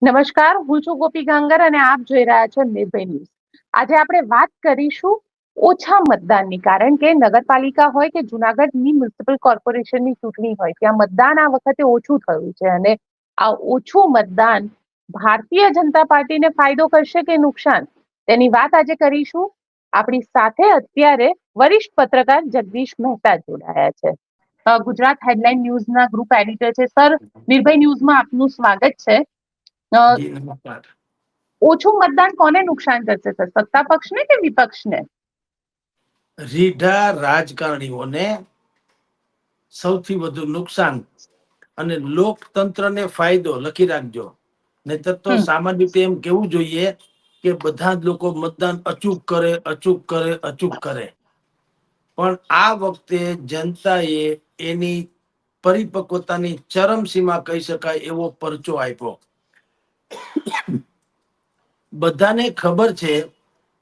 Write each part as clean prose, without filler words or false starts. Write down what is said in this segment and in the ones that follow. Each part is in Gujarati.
નમસ્કાર, હું છું ગોપી ગાંગર અને આપ જોઈ રહ્યા છો નિર્ભય ન્યૂઝ. આજે આપણે વાત કરીશું ઓછા મતદાનની, કારણ કે નગરપાલિકા હોય કે જુનાગઢની મ્યુનિસિપલ કોર્પોરેશનની ચૂંટણી હોય, ત્યાં મતદાન આ વખતે ઓછું થયું છે અને આ ઓછું મતદાન ભારતીય જનતા પાર્ટીને ફાયદો કરશે કે નુકસાન, તેની વાત આજે કરીશું. આપણી સાથે અત્યારે વરિષ્ઠ પત્રકાર જગદીશ મહેતા જોડાયા છે. ગુજરાત હેડલાઇન ન્યૂઝના ગ્રુપ એડિટર છે. સર, નિર્ભય ન્યૂઝમાં આપનું સ્વાગત છે. જી નમસ્કાર. ઓછું મતદાન કોને નુકસાન કરશે સર, સત્તા પક્ષને કે વિપક્ષને? રીઢા રાજકારણીઓને સૌથી વધુ નુકસાન અને લોકતંત્રને ફાયદો. લખી રાખજો, નહીતર તો હમ સામાન્ય રીતે એમ કેવું જોઈએ કે બધા જ લોકો મતદાન અચૂક કરે, અચૂક કરે, અચૂક કરે. પણ આ વખતે જનતાએ એની પરિપક્વતાની ચરમસીમા કહી શકાય એવો પરચો આપ્યો. બધાને ખબર છે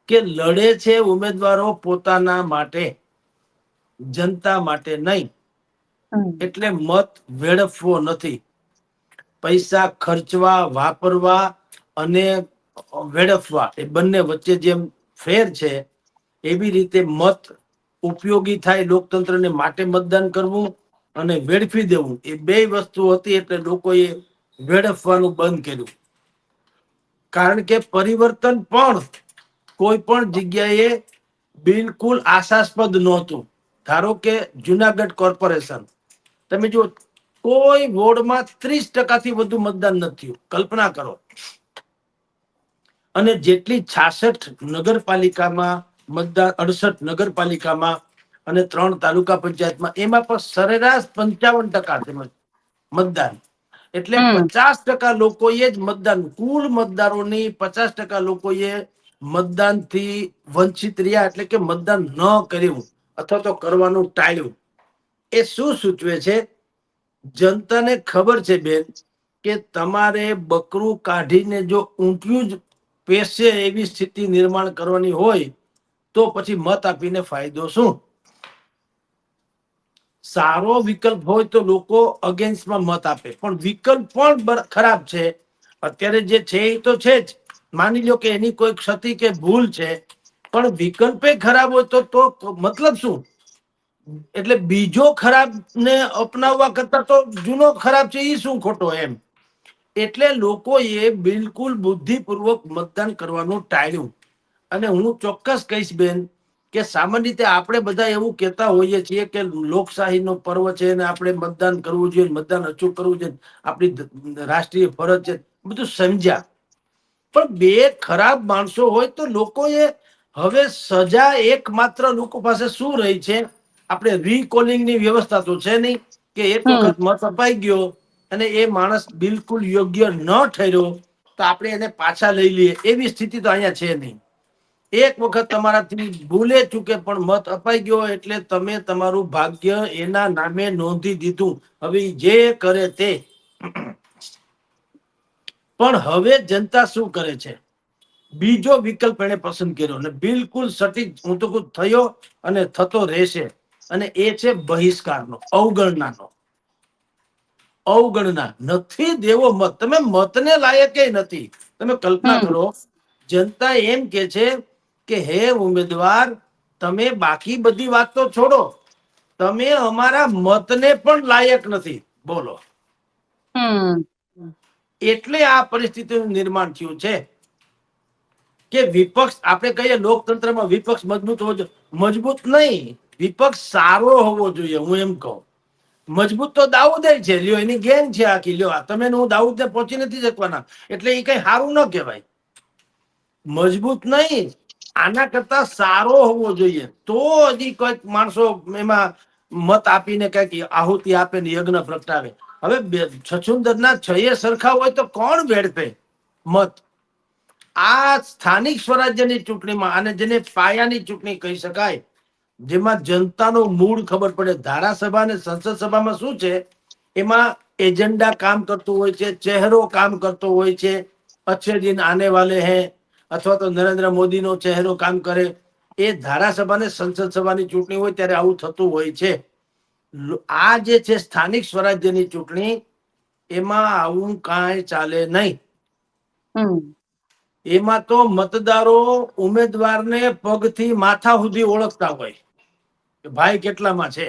કે લડે છે ઉમેદવારો પોતાના માટે, જનતા માટે નહીં. હમ એટલે મત વેડફવો નથી. પૈસા ખર્ચવા, વાપરવા અને વેડફવા એ બંને વચ્ચે જેમ ફેર છે, એવી રીતે મત ઉપયોગી થાય લોકતંત્રને માટે મતદાન કરવું અને વેડફી દેવું એ બે વસ્તુ હતી. એટલે લોકોએ વેડફવાનું બંધ કર્યું. કારણ કે પરિવર્તન પણ કોઈ પણ જગ્યાએ બિલકુલ આશાસ્પદ નહોતું. ધારો કે જુનાગઢ કોર્પોરેશન, તમે જો કોઈ વોર્ડમાં 30% વધુ મતદાન નથી થયું. કલ્પના કરો. અને જેટલી 66 નગરપાલિકામાં મતદાન, 68 નગરપાલિકામાં અને 3 તાલુકા પંચાયતમાં, એમાં પણ સરેરાશ 55% મતદાન. એટલે હમ 50% લોકોએ જ મતદાન, કુલ મતદારોની 50% લોકોએ મતદાનથી વંચિત રહ્યા, એટલે કે મતદાન ન કર્યું અથવા તો કરવાનું ટાળ્યું. એ શું સૂચવે છે? જનતાને ખબર છે બેન કે તમારે બકરું કાઢીને જો ઊંટિયું જ પેશે એવી સ્થિતિ નિર્માણ કરવાની હોય તો પછી મત આપીને ફાયદો શું? સારો વિકલ્પ હોય તો લોકો અગેન્સ્ટમાં મત આપે, પણ વિકલ્પ પણ ખરાબ છે. અત્યારે જે છે એ તો છે જ. માની લો કે એની કોઈ ક્ષતિ કે ભૂલ છે, પણ વિકલ્પે ખરાબ હોય તો મતલબ શું? એટલે બીજો ખરાબ ને અપનાવવા કરતા તો જૂનો ખરાબ છે એ શું ખોટો એમ. એટલે લોકોએ બિલકુલ બુદ્ધિપૂર્વક મતદાન કરવાનું ટાળ્યું. અને હું ચોક્કસ કહીશ બેન કે સામાન્ય રીતે આપણે બધા એવું કહેતા હોઈએ છીએ કે લોકશાહી નો પર્વ છે અને આપણે મતદાન કરવું જોઈએ, મતદાન અચૂક કરવું જોઈએ, આપણી રાષ્ટ્રીય ફરજ છે, બધું સમજ્યા. પણ બે ખરાબ માણસો હોય તો લોકોએ હવે સજા એકમાત્ર લોકો પાસે શું રહી છે? આપણે રીકોલિંગ ની વ્યવસ્થા તો છે નહીં કે એક હમ વખત મત અપાઈ ગયો અને એ માણસ બિલકુલ યોગ્ય ન ઠર્યો તો આપણે એને પાછા લઈ લઈએ, એવી સ્થિતિ તો અહીંયા છે નહીં. એક વખત તમારાથી ભૂલે ચૂકે પણ મત અપાઈ ગયો એટલે તમે તમારું ભાગ્ય એના નામે નોંધી દીધું. હવે જે કરે તે. પણ હવે જનતા શું કરે છે? બીજો વિકલ્પ એને પસંદ કર્યો અને બિલકુલ સટીક હું તો થયો અને થતો રહેશે. અને એ છે બહિષ્કારનો, અવગણનાનો. અવગણના નથી દેવો મત. તમે મતને લાયક નથી. તમે કલ્પના હમ કરો, જનતા એમ કે છે કે હે ઉમેદવાર, તમે બાકી બધી વાત તો છોડો, તમે અમારા મતને પણ લાયક નથી. બોલો. હમ એટલે આ પરિસ્થિતિનું નિર્માણ થયું છે કે વિપક્ષ, આપણે કહીએ લોકતંત્રમાં વિપક્ષ મજબૂત હોવો જોઈએ, મજબૂત નહીં, વિપક્ષ સારો હોવો જોઈએ. હું એમ કહું, મજબૂત તો દાઉદ છે, લ્યો એની ગેંગ છે આખી, લ્યો તમે હું દાઉદ ને પહોંચી નથી શકવાના, એટલે એ કઈ સારું ન કહેવાય. મજબૂત નહીં, આના કરતા સારો હોવો જોઈએ તો હજી કોઈક માણસો એમાં મત આપીને કઈક આહુતિ આપે ને યજ્ઞ પ્રગટાવે. હવે છછુંદર ના છયે સરખા હોય તો કોણ વેડફે મત? આ સ્થાનિક સ્વરાજ્યની ચૂંટણીમાં, અને જેને પાયાની ચૂંટણી કહી શકાય, જેમાં જનતાનો મૂળ ખબર પડે. ધારાસભા અને સંસદ સભામાં શું છે? એમાં એજન્ડા કામ કરતું હોય છે, ચહેરો કામ કરતો હોય છે. અચ્છે દિન આને વાલે હૈ અથવા તો નરેન્દ્ર મોદીનો ચહેરો કામ કરે. એ ધારાસભા ને સંસદ સભાની ચૂંટણી હોય ત્યારે આવું થતું હોય છે. આ જે છે સ્થાનિક સ્વરાજ્યની ચૂંટણી, એમાં આવું કાંઈ ચાલે નહીં. હમ એમાં તો મતદારો ઉમેદવારને પગથી માથા સુધી ઓળખતા હોય કે ભાઈ કેટલામાં છે.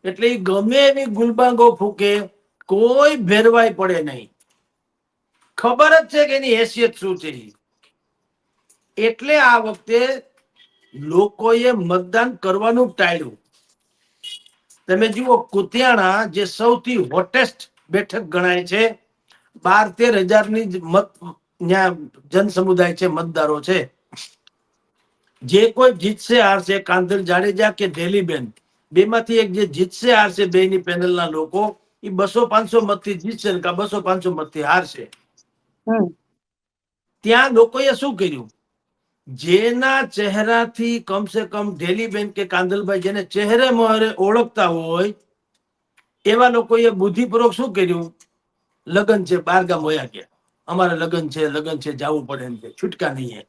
એટલે ઈ ગમે એવી ગુલબાંગો ફૂકે, કોઈ ભેરવાઈ પડે નહીં. ખબર જ છે કે એની હેસિયત શું છે. એટલે આ વખતે લોકોએ મતદાન કરવાનું ટાળ્યું. તમે જુઓ, કુતિયાણા જે સૌથી હોટેસ્ટ બેઠક ગણાય છે, 12-13 હજારની મત ત્યાં જન સમુદાય છે, મતદારો છે. જે કોઈ જીતશે હારશે, કાંધલ જાડેજા કે ઢેલીબેન, બેમાંથી એક જે જીતશે હારશે, બેની પેનલના લોકો, એ 200-500 મતથી જીતશે ને 200-500 મતથી હારશે. હમ ત્યાં લોકોએ શું કર્યું? જેના ચહેરાથી કમસે કમ ઢેલીબેન કે કાંદલભાઈ જેને ચહેરે મોહરે ઓળખતા હોય, એવા લોકોએ બુદ્ધિપૂર્વક શું કર્યું? લગ્ન છે, 12 ગામ વયા ગયા, અમારે લગ્ન છે, જવું પડે એમ, છૂટકા નહીં.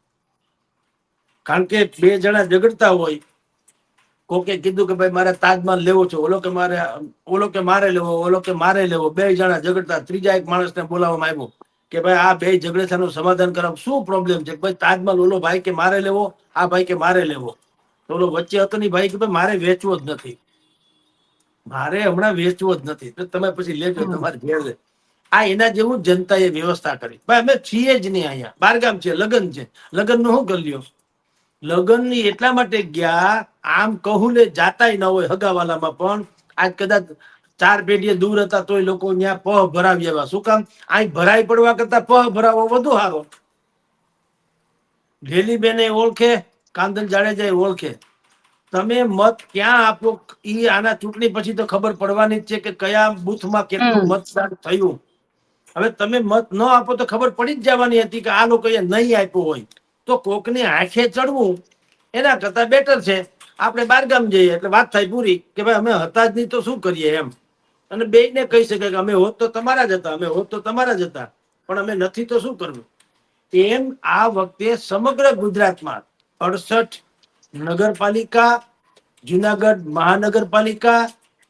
કારણ કે 2 જણા ઝઘડતા હોય, કોકે કીધું કે ભાઈ મારે તાજમહાલ લેવો છે, ઓલો કે મારે લેવો, ઓલો કે મારે લેવો. 2 જણા ઝઘડતા, ત્રીજા એક માણસને બોલાવવામાં આવ્યો કે ભાઈ આ 2 ઝઘડેસાનું સમાધાન કરાવ, શું પ્રોબ્લેમ છે? ભાઈ તાજમહાલ ઓલો ભાઈ કે મારે લેવો, આ ભાઈ કે મારે લેવો. તો ઓલો વચ્ચે હતો ને ભાઈ કે ભાઈ મારે વેચવો જ નથી, મારે હમણાં વેચવો જ નથી, તો તમે પછી લેજો, હમ તમારે ઘેર લે. આ એના જેવું જનતાએ વ્યવસ્થા કરી. ભાઈ અમે છીએ જ નહીં અહીંયા, 12 ગામ છે, લગ્ન છે, લગ્નનું શું કરી લ્યો? લગ્નની એટલા માટે ગયા, આમ કહું ને જાતાય ન હોય હગાવાલામાં, પણ આજ કદાચ 4 પેઢીએ દૂર હતા તોય લોકો ત્યાં પહ ભરાવી આવ્યા. શું કામ? અહીં ભરાઈ પડવા કરતા પહ ભરાવો વધુ સારો. ઢેલીબેને ઓળખે, કાંદલ જાડેજા ઓળખે. તમે મત ક્યાં આપો, ઈ આના ચૂંટણી પછી તો ખબર પડવાની જ છે કે કયા બૂથમાં કેટલું હમ મતદાન થયું. હવે તમે મત ન આપો તો ખબર પડી જ જવાની હતી કે આ લોકોએ નહીં આપ્યો હોય. તો કોકની આંખે ચડવું એના કરતા બેટર છે આપણે 12 ગામ જઈએ એટલે વાત થાય પૂરી કે ભાઈ અમે હતા જ નહીં તો શું કરીએ એમ. અને બેયને કહી શકાય કે અમે હોત તો તમારા જ હતા, અમે હોત તો તમારા જ હતા, પણ અમે નથી તો શું કરવું. એમ આ વખતે સમગ્ર ગુજરાતમાં 68 નગરપાલિકા, જુનાગઢ મહાનગરપાલિકા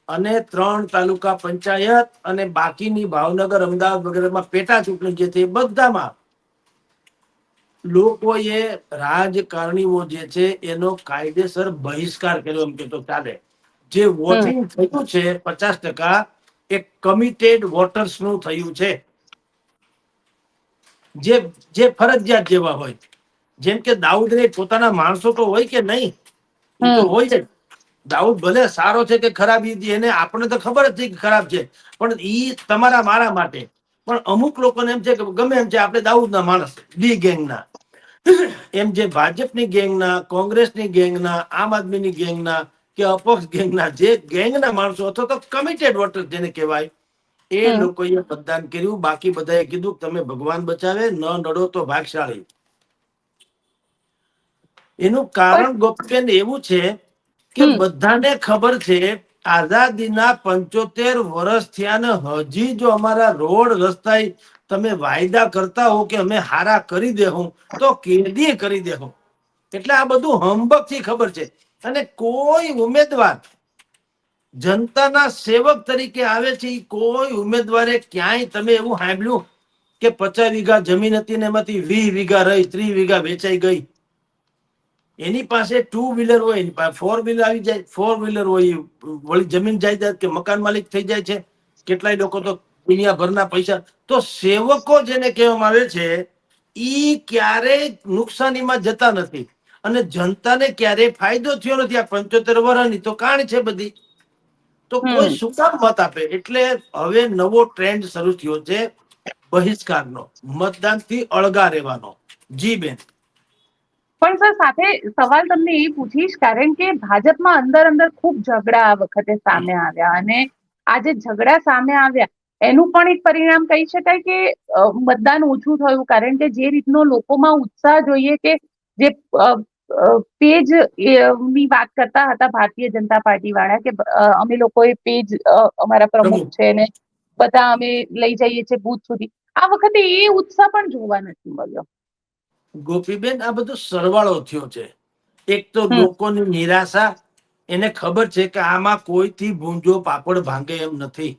અને 3 તાલુકા પંચાયત અને બાકીની ભાવનગર, અમદાવાદ વગેરેમાં પેટા ચૂંટણી જે છે, બધામાં લોકોએ, રાજકારણીઓ જે છે એનો કાયદેસર બહિષ્કાર કર્યો એમ કે તો ચાલે. જે હમ વોટિંગ થયું છે 50% એ કમિટેડ વોટર્સ નું થયું છે, જે ફરજિયાત જેવા હોય. જેમ કે દાઉદને પોતાના માણસો તો હોય કે નહીં? એ તો હમ હોય છે. દાઉદ ભલે સારો છે કે ખરાબ, એને આપણે તો ખબર જ છે કે ખરાબ છે, પણ ઈ તમારા મારા માટે. પણ અમુક લોકોને એમ છે કે ગમે એમ છે, આપણે દાઉદના માણસ, ડી ગેંગના. એમ જે ભાજપની ગેંગના, કોંગ્રેસની ગેંગના, આમ આદમીની ગેંગના કે અપક્ષ ગેંગના, જે ગેંગના માણસો અથવા તો કમિટેડ વોટર જેને કહેવાય, એ હમ લોકોએ મતદાન કર્યું. બાકી બધાએ કીધું તમે ભગવાન બચાવે, ન નડો તો ભાગશાળી. એનું પણ કારણ ગોપીબેન એવું છે કે હમ બધાને ખબર છે આઝાદીના 75 વર્ષ થયા ને હજી જો અમારા રોડ રસ્તા તમે વાયદા કરતા હો કે અમે હારા કરી દે હું તો કેદી કરી દે હું. એટલે આ બધું હંબક થી ખબર છે. અને કોઈ ઉમેદવાર જનતાના સેવક તરીકે આવે છે, કોઈ ઉમેદવારે ક્યાંય તમે એવું સાંભળ્યું કે 50 વીઘા જમીન હતી ને એમાંથી 20 વીઘા રહી, 30 વીઘા વેચાઈ ગઈ? એની પાસે 2 વ્હીલર હોય, એની પાસે 4 વ્હીલર આવી જાય, 4 વ્હીલર હોય, વળી જમીન જાયદાદ કે મકાન માલિક થઈ જાય છે. કેટલાય લોકો તો દુનિયાભરના પૈસા. તો સેવકો જેને કહેવામાં આવે છે, ઈ ક્યારેય નુકસાનીમાં જતા નથી અને જનતાને ક્યારેય ફાયદો થયો નથી. આ 75 વર્ષની તો કહાણી છે બધી. તો કોઈ હમ શું કામ મત આપે? એટલે હવે નવો ટ્રેન્ડ શરૂ થયો છે બહિષ્કારનો, મતદાનથી અળગા રહેવાનો. જી બેન. પણ સર સાથે સવાલ તમને એ પૂછીશ, કારણ કે ભાજપમાં અંદર અંદર ખૂબ ઝઘડા આ વખતે સામે આવ્યા, અને આ જે ઝઘડા સામે આવ્યા એનું પણ એક પરિણામ કહી શકાય કે મતદાન ઓછું થયું, કારણ કે જે રીતનો લોકોમાં ઉત્સાહ જોઈએ કે જે પેજ ની વાત કરતા હતા ભારતીય જનતા પાર્ટી વાળા કે અમે લોકોએ પેજ અમારા પ્રમુખ છે ને બધા અમે લઈ જઈએ છીએ બુથ સુધી, આ વખતે એ ઉત્સાહ પણ જોવા નથી મળ્યો. ગોપીબેન, આ બધો સરવાળો થયો છે. એક તો હમ લોકોની નિરાશા, એને ખબર છે કે આમાં કોઈથી ભૂંજો પાપડ ભાંગે એમ નથી.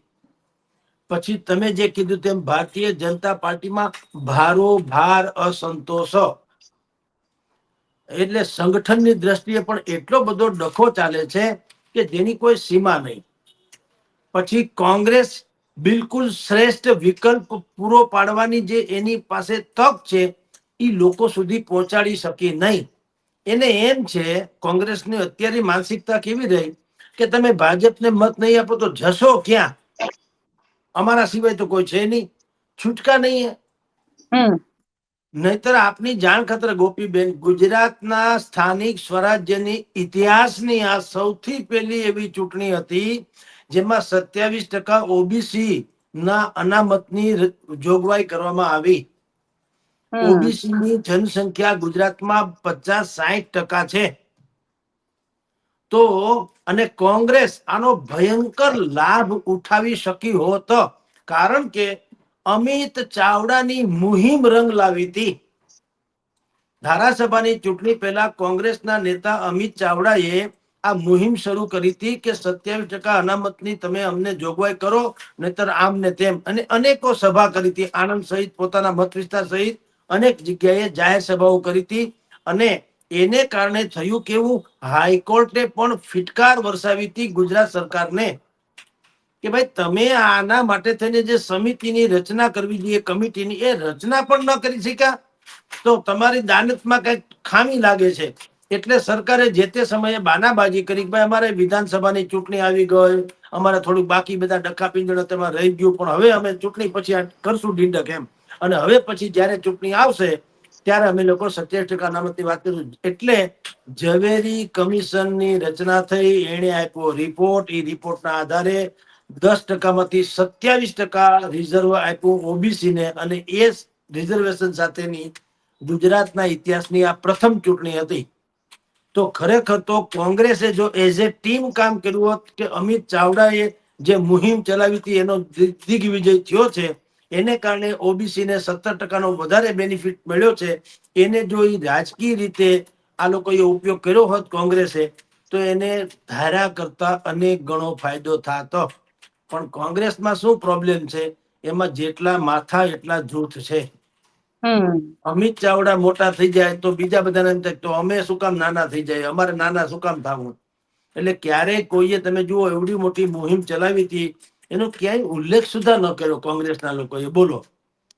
પછી તમે જે કીધું તેમ ભારતીય જનતા પાર્ટીમાં ભારોભાર અસંતોષ, એટલે સંગઠનની દ્રષ્ટિએ પણ એટલો બધો ડખો ચાલે છે કે જેની કોઈ સીમા નહીં. પછી કોંગ્રેસ બિલકુલ શ્રેષ્ઠ વિકલ્પ પૂરો પાડવાની જે એની પાસે તક છે એ લોકો સુધી પહોંચાડી શકે નહીં. એને એમ છે, કોંગ્રેસની અત્યારે માનસિકતા કેવી રહી કે તમે ભાજપને મત નહીં આપો તો જશો ક્યાં, અમારા સિવાય તો કોઈ છે નહીં, છૂટકા નહીં. નહીતર આપની જાણ ખાતર ગોપીબેન, ગુજરાતના સ્થાનિક સ્વરાજ્યની ઇતિહાસની આ સૌથી પહેલી એવી ચૂંટણી હતી જેમાં 27% ઓબીસી ના અનામતની જોગવાઈ કરવામાં આવી. ઓબીસી ની જનસંખ્યા ગુજરાતમાં 50-60% છે. તો અને કોંગ્રેસ આનો ભયંકર લાભ ઉઠાવી શકી હોત, કારણ કે અમિત ચાવડાની મુહિમ રંગ લાવી હતી. ધારાસભાની ચૂંટણી પહેલા કોંગ્રેસના નેતા અમિત ચાવડાએ આ મુહિમ શરૂ કરી હતી કે 27% અનામતની તમે અમને જોગવાઈ કરો, નહીતર આમ ને તેમ, અને અનેકો સભા કરી હતી. આણંદ સહિત પોતાના મત વિસ્તાર સહિત અનેક જગ્યાએ જાહેર સભાઓ કરી હતી. અને એને કારણે થયું કેવું, હાઈકોર્ટે પણ ફિટકાર વરસાવી હતી ગુજરાત સરકારને કે ભાઈ તમે આના માટે થઈને જે સમિતિની રચના કરવી જોઈએ, કમિટીની, એ રચના પણ ન કરી શક્યા. તો તમારી દાનતમાં કઈક ખામી લાગે છે. એટલે સરકારે જે તે સમયે બાનાબાજી કરી, ભાઈ અમારે વિધાનસભાની ચૂંટણી આવી ગઈ, અમારે થોડુંક બાકી બધા ડખા પીંજણ તેમાં રહી ગયું, પણ હવે અમે ચૂંટણી પછી કરશું ઢીંડક એમ. અને હવે પછી જયારે ચૂંટણી આવશે ત્યારે અમે લોકો 27% અનામતની વાત કરીશું. એટલે ઝવેરી કમિશનની રચના થઈ, એને આપ્યો રિપોર્ટ, એ રિપોર્ટના આધારે 10%માંથી 27% રિઝર્વ આપ્યું ઓબીસી ને, અને એ રિઝર્વેશન સાથેની ગુજરાતના ઇતિહાસની આ પ્રથમ ચૂંટણી હતી. તો ખરેખર તો કોંગ્રેસે જો એઝ એ ટીમ કામ કર્યું હોત, કે અમિત ચાવડાએ જે મુહિમ ચલાવી હતી એનો દિગ્વિજય થયો છે, એને કારણે ઓબીસી ને 17%નો વધારે બેનિફિટ મળ્યો છે. એને જો રાજકીય રીતે આ લોકોએ ઉપયોગ કર્યો હોત કોંગ્રેસે, તો એને ધારા કરતા અનેક ગણો ફાયદો થતો. પણ કોંગ્રેસમાં શું પ્રોબ્લેમ છે, એમાં જેટલા માથા એટલા જૂથ છે. અમિત ચાવડા મોટા થઈ જાય તો બીજા બધાને એમ થાય તો અમે શું કામ નાના થઈ જાય, અમારે નાના શું કામ થવું. એટલે ક્યારેય કોઈએ તમે જુઓ એવડી મોટી મુહિમ ચલાવી હતી, એનો ક્યાંય ઉલ્લેખ સુધા ન કર્યો કોંગ્રેસના લોકોએ. બોલો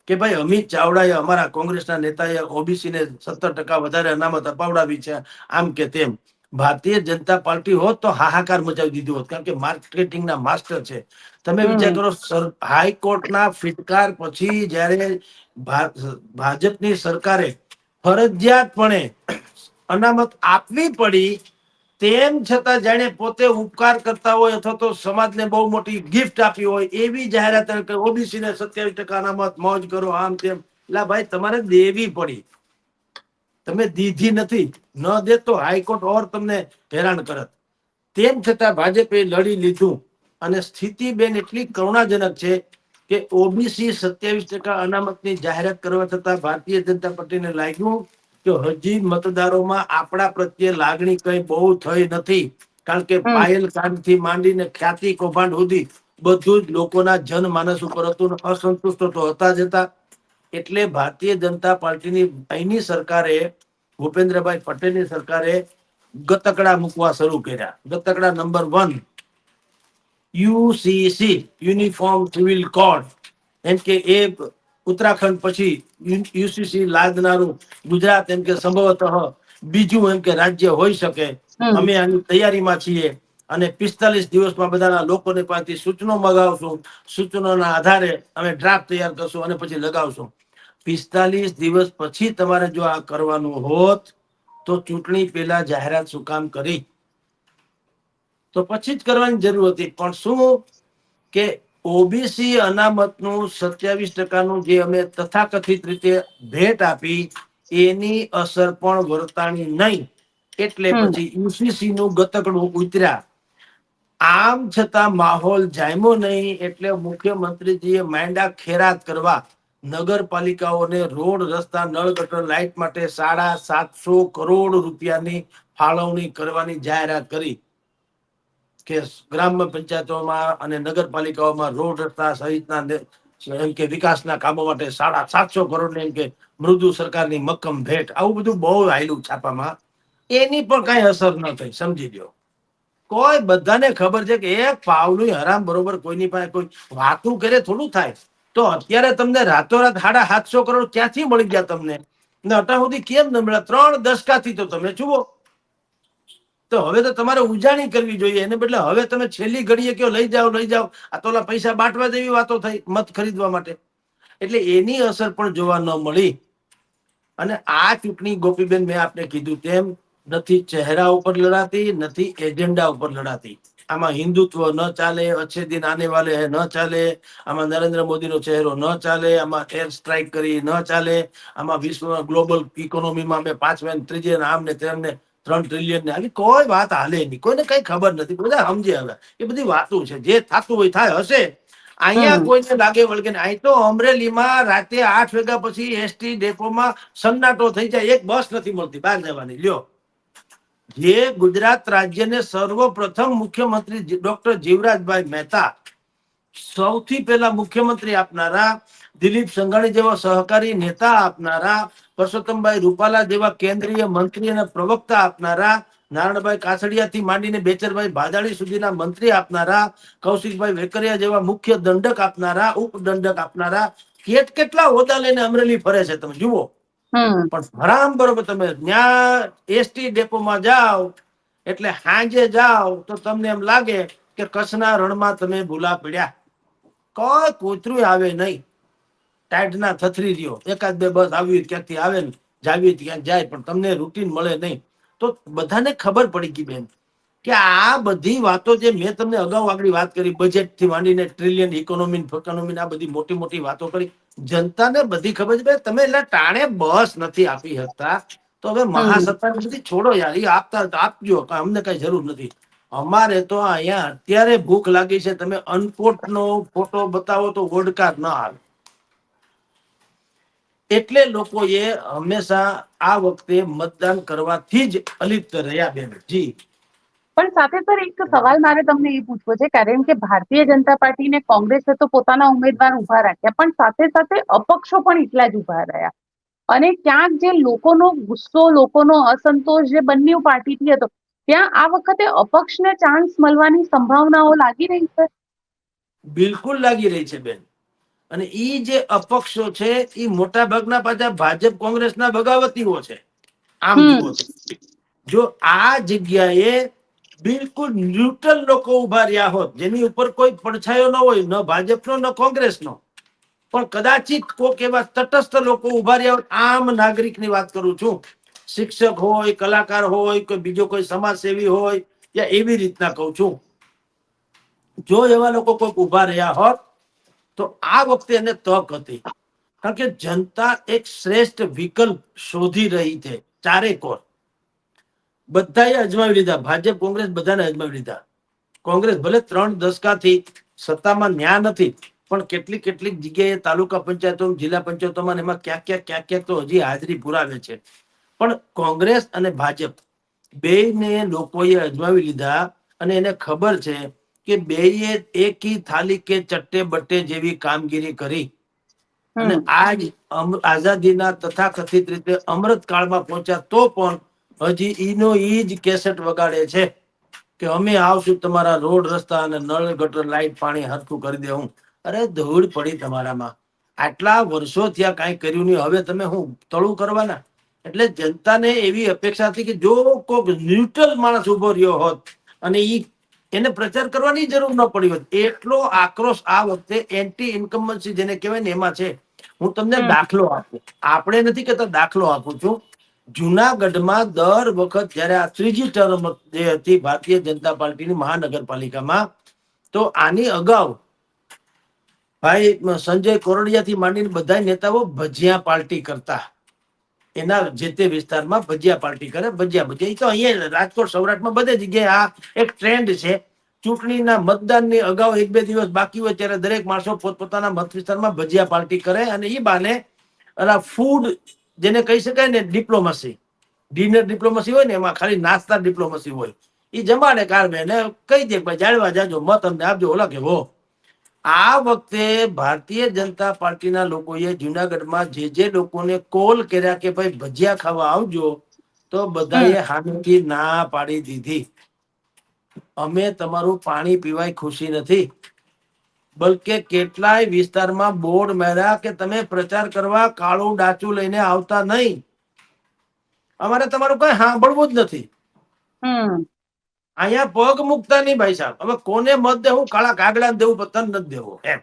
કે ભાઈ અમિત ચાવડાએ, અમારા કોંગ્રેસના નેતાએ ઓબીસી ને 17% વધારે અનામત અપાવડાવી છે, આમ કે તેમ. ભારતીય જનતા પાર્ટી હોત તો હાહાકાર મચાવી દીધો હોત, કારણ કે માર્કેટિંગના માસ્ટર છે. તમે વિચાર કરો, હાઈકોર્ટના ફિટકાર પછી જયારે ભાજપની સરકારે ફરજિયાતપણે અનામત આપવી પડી, તેમ છતાં જાણે પોતે ઉપકાર કરતા હોય અથવા તો સમાજને બહુ મોટી ગિફ્ટ આપી હોય એવી જાહેરાત, ઓબીસી ને 27% અનામત, મોજ કરો, આમ તેમ. એટલે ભાઈ તમારે દેવી પડી, તમે દીધી નથી. ન દે તો હાઈકોર્ટ ઓર તમને હેરાન કરત. તેમ છતાં ભાજપે લડી લીધું. અને સ્થિતિ બેન એટલી કરુણાજનક છે કે ઓબીસી 27% અનામતની જાહેરાત કરવા છતાં ભારતીય જનતા પાર્ટીને લાગ્યું કે હજી મતદારોમાં આપણા પ્રત્યે લાગણી કઈ બહુ થઈ નથી. કારણ કે પાયલ કાંડથી માંડીને ખ્યાતિ કૌભાંડ સુધી બધું જ લોકોના જનમાનસ ઉપર હતું, અસંતુષ્ટ તો હતા જ હતા. એટલે ભારતીય જનતા પાર્ટીની અહીંની સરકારે, ભૂપેન્દ્રભાઈ પટેલની સરકારે ગતકડા મૂકવા શરૂ કર્યા. ગતકડા number 1, UCC, uniform civil code, એમ કે એ ઉત્તરાખંડ પછી યુસીસી લાદનારું ગુજરાત એમ કે સંભવતઃ બીજું એમ કે રાજ્ય હોઈ શકે. અમે આની તૈયારીમાં છીએ અને 45 દિવસમાં બધાના લોકોને પાસેથી સૂચનો મગાવશું. સૂચનોના આધારે અમે ડ્રાફ્ટ તૈયાર કરશું અને પછી લગાવશું. 45 દિવસ પછી તમારે જો આ કરવાનું હોત તો ચૂંટણી પહેલા જાહેરાત શું કામ કરી? તો પછી જ કરવાની જરૂર હતી. પણ શું કે ઓબીસી અનામતનું 27%નું જે અમે તથાકથિત રીતે ભેટ આપી, એની અસર પણ વર્તાણી નહીં. એટલે પછી યુસીસી નું ગતકડું ઉતર્યા. આમ છતાં માહોલ જામ્યો નહીં. એટલે મુખ્યમંત્રીજીએ માંડ્યા ખેરાત કરવા. નગરપાલિકાઓને રોડ, રસ્તા, નળ, ગટર, લાઇટ માટે 750 કરોડ રૂપિયાની ફાળવણી કરવાની જાહેરાત કરી. કે ગ્રામ્ય પંચાયતોમાં અને નગરપાલિકાઓમાં રોડ રસ્તા સહિતના એમ કે વિકાસના કામો માટે 750 કરોડ એમ કે મૃદુ સરકારની મક્કમ ભેટ, આવું બધું બહુ આયલું છાપામાં. એની પણ કઈ અસર ન થઈ, સમજી લ્યો. કોઈ બધાને ખબર છે કે એક પાવલું હરામ બરોબર કોઈની પાસે કોઈ વાતું કરે થોડું થાય. તો અત્યારે તમને રાતોરાત 750 કરોડ ક્યાંથી મળી ગયા તમને, ને અત્યાર સુધી કેમ ન મળ્યા? 3 દશકાથી તો તમે જુઓ. તો હવે તો તમારે ઉજાણી કરવી જોઈએ, એને બદલે હવે તમે છેલ્લી ઘડીએ કયો લઈ જાઓ લઈ જાઓ. આ તો પૈસા બાંટવા જેવી વાતો થઈ મત ખરીદવા માટે. એટલે એની અસર પણ જોવા ન મળી. અને આ ચૂંટણી ગોપીબેન, મેં આપને કીધું તેમ, નથી ચહેરા ઉપર લડાતી, નથી એજન્ડા ઉપર લડાતી. આમાં હિન્દુત્વ ન ચાલે, અચ્છે દિન આને વાલે હે ન ચાલે, આમાં નરેન્દ્ર મોદીનો ચહેરો ન ચાલે, આમાં એર સ્ટ્રાઇક કરી ન ચાલે, આમાં વિશ્વમાં ગ્લોબલ ઇકોનોમીમાં અમે 5 ત્રીજે આમ ને તેમને 3 ટ્રિલિયન ને આવી કોઈ વાત હાલે નહીં. કોઈને કઈ ખબર નથી, બધા સમજે. હવે એ બધી વાતો છે, જે થતું હોય થાય હશે. અહીંયા કોઈને લાગે વળગે ને. અહીં તો અમરેલીમાં રાતે 8 વાગ્યા પછી એસટી ડેપોમાં સન્નાટો થઈ જાય, એક બસ નથી મળતી બહાર જવાની. લ્યો, જે ગુજરાત રાજ્યને સર્વપ્રથમ મુખ્યમંત્રી ડોક્ટર જીવરાજભાઈ મહેતા, સૌથી પહેલા મુખ્યમંત્રી આપનારા, દિલીપ સંઘાણી જેવા સહકારી નેતા આપનારા, પરસોત્તમભાઈ રૂપાલા જેવા કેન્દ્રીય મંત્રી અને પ્રવક્તા આપનારા, નારણભાઈ કાછડિયાથી માંડીને બેચરભાઈ ભાદાળી સુધીના મંત્રી આપનારા, કૌશિકભાઈ વેકરિયા જેવા મુખ્ય દંડક આપનારા, ઉપદંડક આપનારા, કેટલા હોદ્દા લઈને અમરેલી ફરે છે તમે જુઓ. પણ હરામ બરોબર તમે ત્યાં એસટી ડેપોમાં જાઓ એટલે સાંજે જાઓ તો તમને એમ લાગે કે કચ્છના રણમાં તમે ભૂલા પડ્યા. કોઈ કૂતરું આવે નહીં, ટાઈટના થથરી રહ્યો. એકાદ બે બસ આવી ક્યાંકથી આવે ને જાવી ક્યાંક જાય, પણ તમને રૂટીન મળે નહીં. તો બધાને ખબર પડી ગઈ બેન કે આ બધી વાતો જે મેં તમને અગાઉ આગળ વાત કરી, બજેટ થી માંડીને ટ્રિલિયન ઇકોનોમી આ બધી મોટી મોટી વાતો કરી, જનતાને બધી ખબર છે. તમે એટલે ટાણે બસ નથી આપી શકતા તો હવે મહાસત્તા બધી છોડો યાર, એ આપતા આપજો, અમને કઈ જરૂર નથી. અમારે તો અહીંયા અત્યારે ભૂખ લાગી છે. તમે અનકોટ નો ફોટો બતાવો તો ઓડકાર ના આવે. એટલે લોકોએ હંમેશા આ વખતે મતદાન કરવાથી જ અલિપ્ત રહ્યા બેન. જી. પણ સાથે સર એક સવાલ મારે તમને એ પૂછવો છે, કારણ કે ભારતીય જનતા પાર્ટી ને કોંગ્રેસે તો પોતાના ઉમેદવાર ઉભા રાખ્યા, પણ સાથે સાથે અપક્ષો પણ એટલા જ ઉભા રહ્યા. અને ક્યાંક જે લોકોનો ગુસ્સો, લોકોનો અસંતોષ જે બંને પાર્ટીથી હતો, ત્યાં આ વખતે અપક્ષને ચાન્સ મળવાની સંભાવનાઓ લાગી રહી છે. બિલકુલ લાગી રહી છે બેન. અને ઈ જે અપક્ષો છે એ મોટા ભાગના પાછા ભાજપ કોંગ્રેસના બગાવતીઓ છે. આમ જુઓ તો જો આ જગ્યાએ બિલકુલ ન્યુટ્રલ લોકો ઉભા રહ્યા હોત, જેની ઉપર કોઈ પડછાયો ન હોય, ન ભાજપનો ન કોંગ્રેસનો, પણ કદાચિત કોક એવા તટસ્થ લોકો ઉભા રહ્યા હોય, આમ નાગરિકની વાત કરું છું, શિક્ષક હોય, કલાકાર હોય, કોઈ બીજો કોઈ સમાજસેવી હોય, યા એવી રીતના કહું છું, જો એવા લોકો કોઈક ઉભા રહ્યા હોત તો આ વખતે એને તક હતી. કારણ કે જનતા એક શ્રેષ્ઠ વિકલ્પ શોધી રહી છે. ચારેકોર બધાએ અજમાવી લીધા, ભાજપ કોંગ્રેસ બધાને અજમાવી લીધા. કોંગ્રેસ ભલે 3 દશકાથી સત્તામાં ન્યા નથી, પણ કેટલીક જગ્યાએ તાલુકા પંચાયતો, જિલ્લા પંચાયતોમાં એમાં ક્યાંક તો હજી હાજરી પુરાવે છે. પણ કોંગ્રેસ અને ભાજપ બેયને લોકોએ અજમાવી લીધા, અને એને ખબર છે કે બેયે એકી થાલી કે ચટ્ટે બટ્ટે જેવી કામગીરી કરી. અને આજ આઝાદીના તથાકથિત રીતે અમૃત કાળમાં પહોંચ્યા તો પણ હજી ઈનો ઈ જ કેસેટ વગાડે છે કે અમે આવશું, તમારા રોડ રસ્તા અને નળ ગટર લાઈટ પાણી હરખું કરી દે. હું અરે ધૂળ પડી તમારામાં. આટલા વર્ષો થયા કાંઈ કર્યું નહીં, હવે તમે હું તળું કરવાના? એટલે જનતાને એવી અપેક્ષા હતી કે જો કોઈક ન્યુટ્રલ માણસ ઉભો રહ્યો હોત અને એને પ્રચાર કરવાની જરૂર ન પડી હોત. એટલો આક્રોશ આ વખતે એન્ટી ઇન્કમ્બન્સી જેને કહેવાય ને એમાં છે. હું તમને દાખલો આપું, આપણે નથી કહેતા, દાખલો આપું છું. જુનાગઢમાં દર વખત જયારે આ ત્રીજી ટર્મ જે હતી ભારતીય જનતા પાર્ટીની મહાનગરપાલિકામાં, તો આની અગાઉ ભાઈ સંજય કોરડિયાથી માંડીને બધા નેતાઓ ભજીયા પાર્ટી કરતા. એના જે તે વિસ્તારમાં ભજીયા પાર્ટી કરે, ભજીયા. તો અહીંયા રાજકોટ, સૌરાષ્ટ્રમાં બધે જગ્યાએ આ એક ટ્રેન્ડ છે. ચૂંટણીના મતદાનની અગાઉ 1-2 દિવસ બાકી હોય ત્યારે દરેક માણસો પોતપોતાના મત વિસ્તારમાં ભજીયા પાર્ટી કરે, અને એ બાને ફૂડ જેને કહી શકાય ને ડિપ્લોમસી, ડિનર ડિપ્લોમસી હોય ને, એમાં ખાલી નાસ્તા ડિપ્લોમસી હોય, એ જમાડે કારવે ને કહી દે ભાઈ જાળવા જાજો મત અમને આપજો ઓલા કે હો. આ વખતે ભારતીય જનતા પાર્ટીના લોકોએ જુનાગઢમાં જે લોકોને કોલ કર્યા કે ભાઈ ભજીયા ખાવા આવજો, તો બધાએ હામેથી ના પાડી દીધી. અમે તમારું પાણી પીવાય ખુશી નથી, બલકે કેટલાય વિસ્તારમાં બોર્ડ માર્યા કે તમે પ્રચાર કરવા કાળું ડાચું લઈને આવતા નહીં, અમારે તમારું કઈ સાંભળવું જ નથી. અહીંયા પગ મુકતા નહીં ભાઈ સાહેબ. હવે કોને મત દેવું? કાળા કાગડા દેવું, તન નથી દેવો એમ.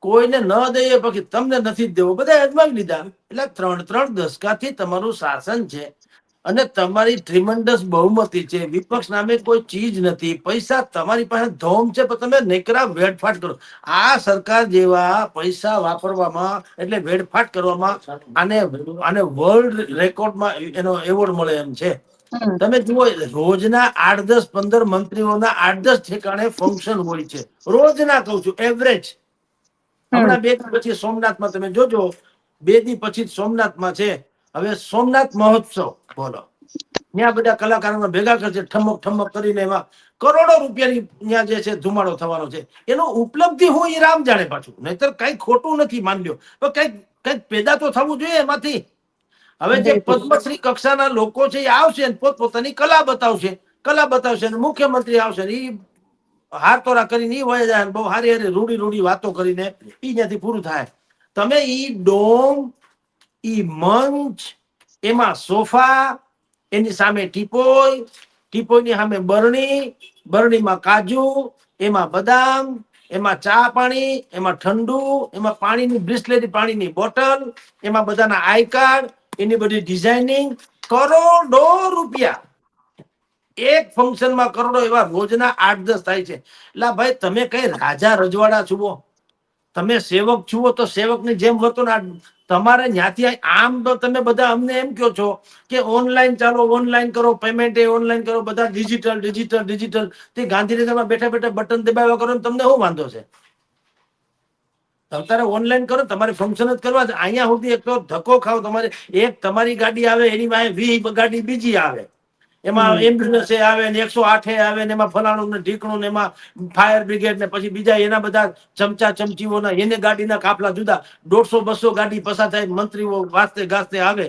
કોઈને ન દઈએ પછી તમને નથી જ દેવો, બધા અજમાવી લીધા. એટલે 3-3 દશકાથી તમારું શાસન છે અને તમારી ટ્રીમન્ડસ બહુમતી છે. વિપક્ષ નામે કોઈ ચીજ નથી, પૈસા તમારી પાસે ધોમ છે, પણ તમે નકરા વેડફાટ કરો. આ સરકાર જેવા પૈસા વાપરવામાં એટલે વેડફાટ કરવામાં આને વર્લ્ડ રેકોર્ડમાં એનો એવોર્ડ મળે એમ છે. તમે જુઓ, રોજના 8-10-15 મંત્રીઓના 8-10 ઠેકાણે ફંક્શન હોય છે રોજના, કહું છું એવરેજ. હમણાં 2 દી પછી સોમનાથમાં તમે જોજો, 2 દી પછી સોમનાથમાં છે હવે સોમનાથ મહોત્સવ. બોલો, ત્યાં બધા કલાકારોને ભેગા કરશે, ઠમક ઠમક કરીને એમાં કરોડો રૂપિયાની ત્યાં જે છે ધુમાડો થવાનો છે. એનો ઉપલબ્ધિ હું એ રામ જાણે પાછું, નહીતર કઈ ખોટું નથી માન્યો, પણ કઈક પેદા તો થવું જોઈએ એમાંથી. હવે જે પદ્મશ્રી કક્ષાના લોકો છે એ આવશે પોતપોતાની કલા બતાવશે અને મુખ્યમંત્રી આવશે એ હારતોરા કરીને ઈ વહી જાય, બહુ હારી હારી રૂડી વાતો કરીને ઈ ત્યાંથી પૂરું થાય. તમે ઈ ડોમ, ઈ મંચ, એમાં સોફા, એની સામે ટીપોઈની સામે બરણીમાં કાજુ, એમાં બદામ, એમાં ચા પાણી, એમાં ઠંડુ, એમાં પાણીની બ્રિસ્લેરી પાણીની બોટલ, એમાં બધાના આઈ કાર્ડ, એની બધી ડિઝાઇનિંગ, કરોડો રૂપિયા એક ફંક્શનમાં, કરોડો. એવા રોજના 8-10 થાય છે. એટલે ભાઈ તમે કઈ રાજા રજવાડા છુઓ? તમે સેવક છુઓ તો સેવકની જેમ વર્તો ને. તમારે ત્યાંથી આમ તો તમે બધા અમને એમ કહો છો કે ઓનલાઈન ચાલો, ઓનલાઈન કરો, પેમેન્ટ ઓનલાઈન કરો, બધા ડિજિટલ. તે ગાંધીનગરમાં બેઠા બટન દબાવ્યા કરો ને તમને શું વાંધો છે? તમારે ઓનલાઈન કરો, તમારે ફંક્શન જ કરવા છે. અહીંયા સુધી એક તો ધક્કો ખાવ, તમારી ગાડી આવે એની પાસે 20 ગાડી બીજી આવે, એમાં એમ્બ્યુલન્સ આવે ને 108 આવે ને એમાં ફલાણું ને ઢીકણું ને એમાં ફાયર બ્રિગેડ ને પછી બીજા એના બધા ચમચીઓના એને ગાડીના કાફલા જુદા. 150-200 ગાડી પસાર થાય, મંત્રીઓ વાસ્તે ગાસ્તે આવે.